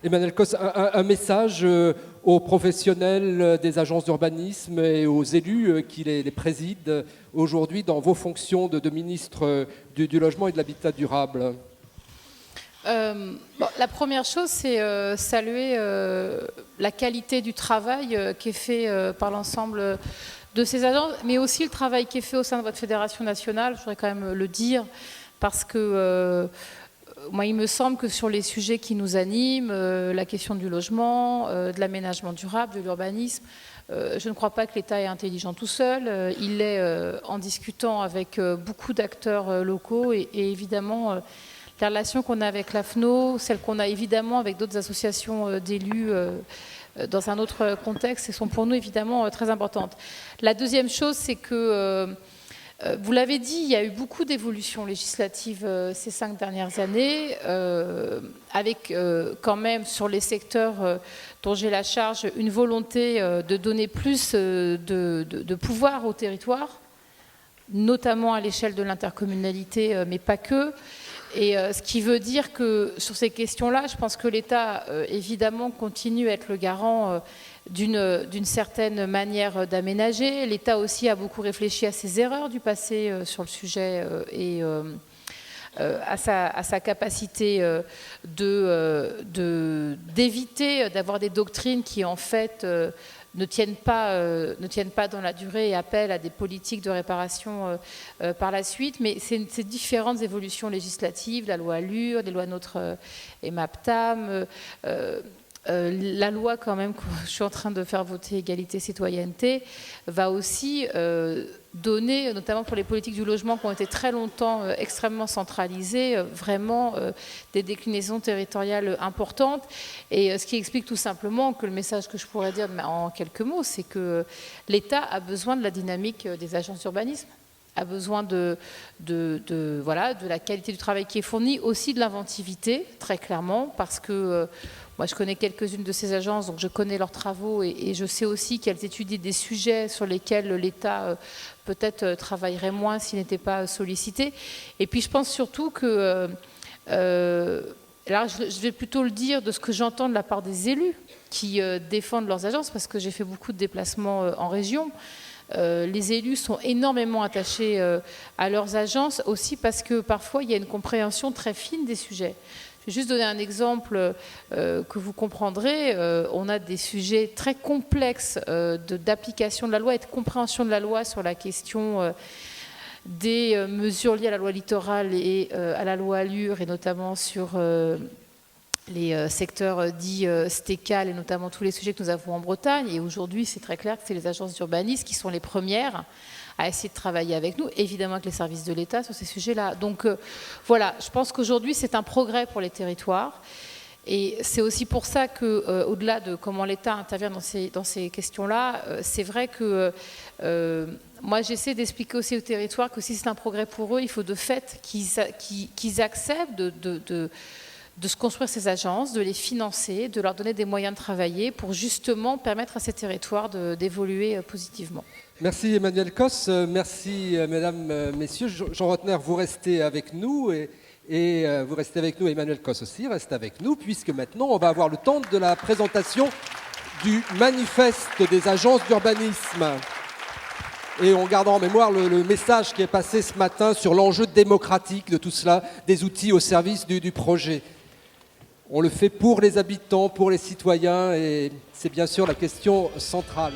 Emmanuel Cos, un message aux professionnels des agences d'urbanisme et aux élus qui les président aujourd'hui dans vos fonctions de ministre du logement et de l'habitat durable. La première chose, c'est saluer la qualité du travail qui est fait par l'ensemble de ces agences, mais aussi le travail qui est fait au sein de votre fédération nationale, je voudrais quand même le dire, parce que moi, il me semble que sur les sujets qui nous animent, la question du logement, de l'aménagement durable, de l'urbanisme, je ne crois pas que l'État est intelligent tout seul. Il l'est en discutant avec beaucoup d'acteurs locaux et évidemment... la relation qu'on a avec l'AFNO, celle qu'on a évidemment avec d'autres associations d'élus dans un autre contexte, sont pour nous évidemment très importantes. La deuxième chose, c'est que, vous l'avez dit, il y a eu beaucoup d'évolutions législatives ces 5 dernières années, avec quand même sur les secteurs dont j'ai la charge, une volonté de donner plus de pouvoir au territoire, notamment à l'échelle de l'intercommunalité, mais pas que. Et ce qui veut dire que sur ces questions-là, je pense que l'État, évidemment, continue à être le garant d'une certaine manière d'aménager. L'État aussi a beaucoup réfléchi à ses erreurs du passé sur le sujet et à sa capacité d'éviter d'avoir des doctrines qui, en fait... ne tiennent pas dans la durée et appellent à des politiques de réparation par la suite. Mais ces différentes évolutions législatives, la loi ALUR, les lois NOTRe et MAPTAM, la loi quand même que je suis en train de faire voter égalité-citoyenneté, va aussi donner, notamment pour les politiques du logement qui ont été très longtemps extrêmement centralisées, vraiment des déclinaisons territoriales importantes. Et ce qui explique tout simplement que le message que je pourrais dire en quelques mots, c'est que l'État a besoin de la dynamique des agences d'urbanisme. a besoin voilà, de la qualité du travail qui est fourni, aussi de l'inventivité, très clairement, parce que moi je connais quelques-unes de ces agences, donc je connais leurs travaux et je sais aussi qu'elles étudient des sujets sur lesquels l'État peut-être travaillerait moins s'il n'était pas sollicité. Et puis je pense surtout que, là je vais plutôt le dire de ce que j'entends de la part des élus qui défendent leurs agences, parce que j'ai fait beaucoup de déplacements en région. Les élus sont énormément attachés à leurs agences, aussi parce que parfois il y a une compréhension très fine des sujets. Je vais juste donner un exemple que vous comprendrez. On a des sujets très complexes d'application de la loi et de compréhension de la loi sur la question des mesures liées à la loi littorale et à la loi Allure, et notamment sur les secteurs dits STECAL, et notamment tous les sujets que nous avons en Bretagne. Et aujourd'hui, c'est très clair que c'est les agences d'urbanisme qui sont les premières à essayer de travailler avec nous, évidemment avec les services de l'État sur ces sujets-là. Donc voilà, je pense qu'aujourd'hui, c'est un progrès pour les territoires. Et c'est aussi pour ça que, au-delà de comment l'État intervient dans ces questions-là, c'est vrai que moi, j'essaie d'expliquer aussi aux territoires que si c'est un progrès pour eux, il faut de fait qu'ils acceptent de se construire ces agences, de les financer, de leur donner des moyens de travailler pour justement permettre à ces territoires d'évoluer positivement. Merci Emmanuel Cos, merci mesdames, messieurs. Jean Rottner, vous restez avec nous et vous restez avec nous, Emmanuel Cos aussi reste avec nous, puisque maintenant on va avoir le temps de la présentation du manifeste des agences d'urbanisme. Et on garde en mémoire le message qui est passé ce matin sur l'enjeu démocratique de tout cela, des outils au service du projet. On le fait pour les habitants, pour les citoyens, et c'est bien sûr la question centrale.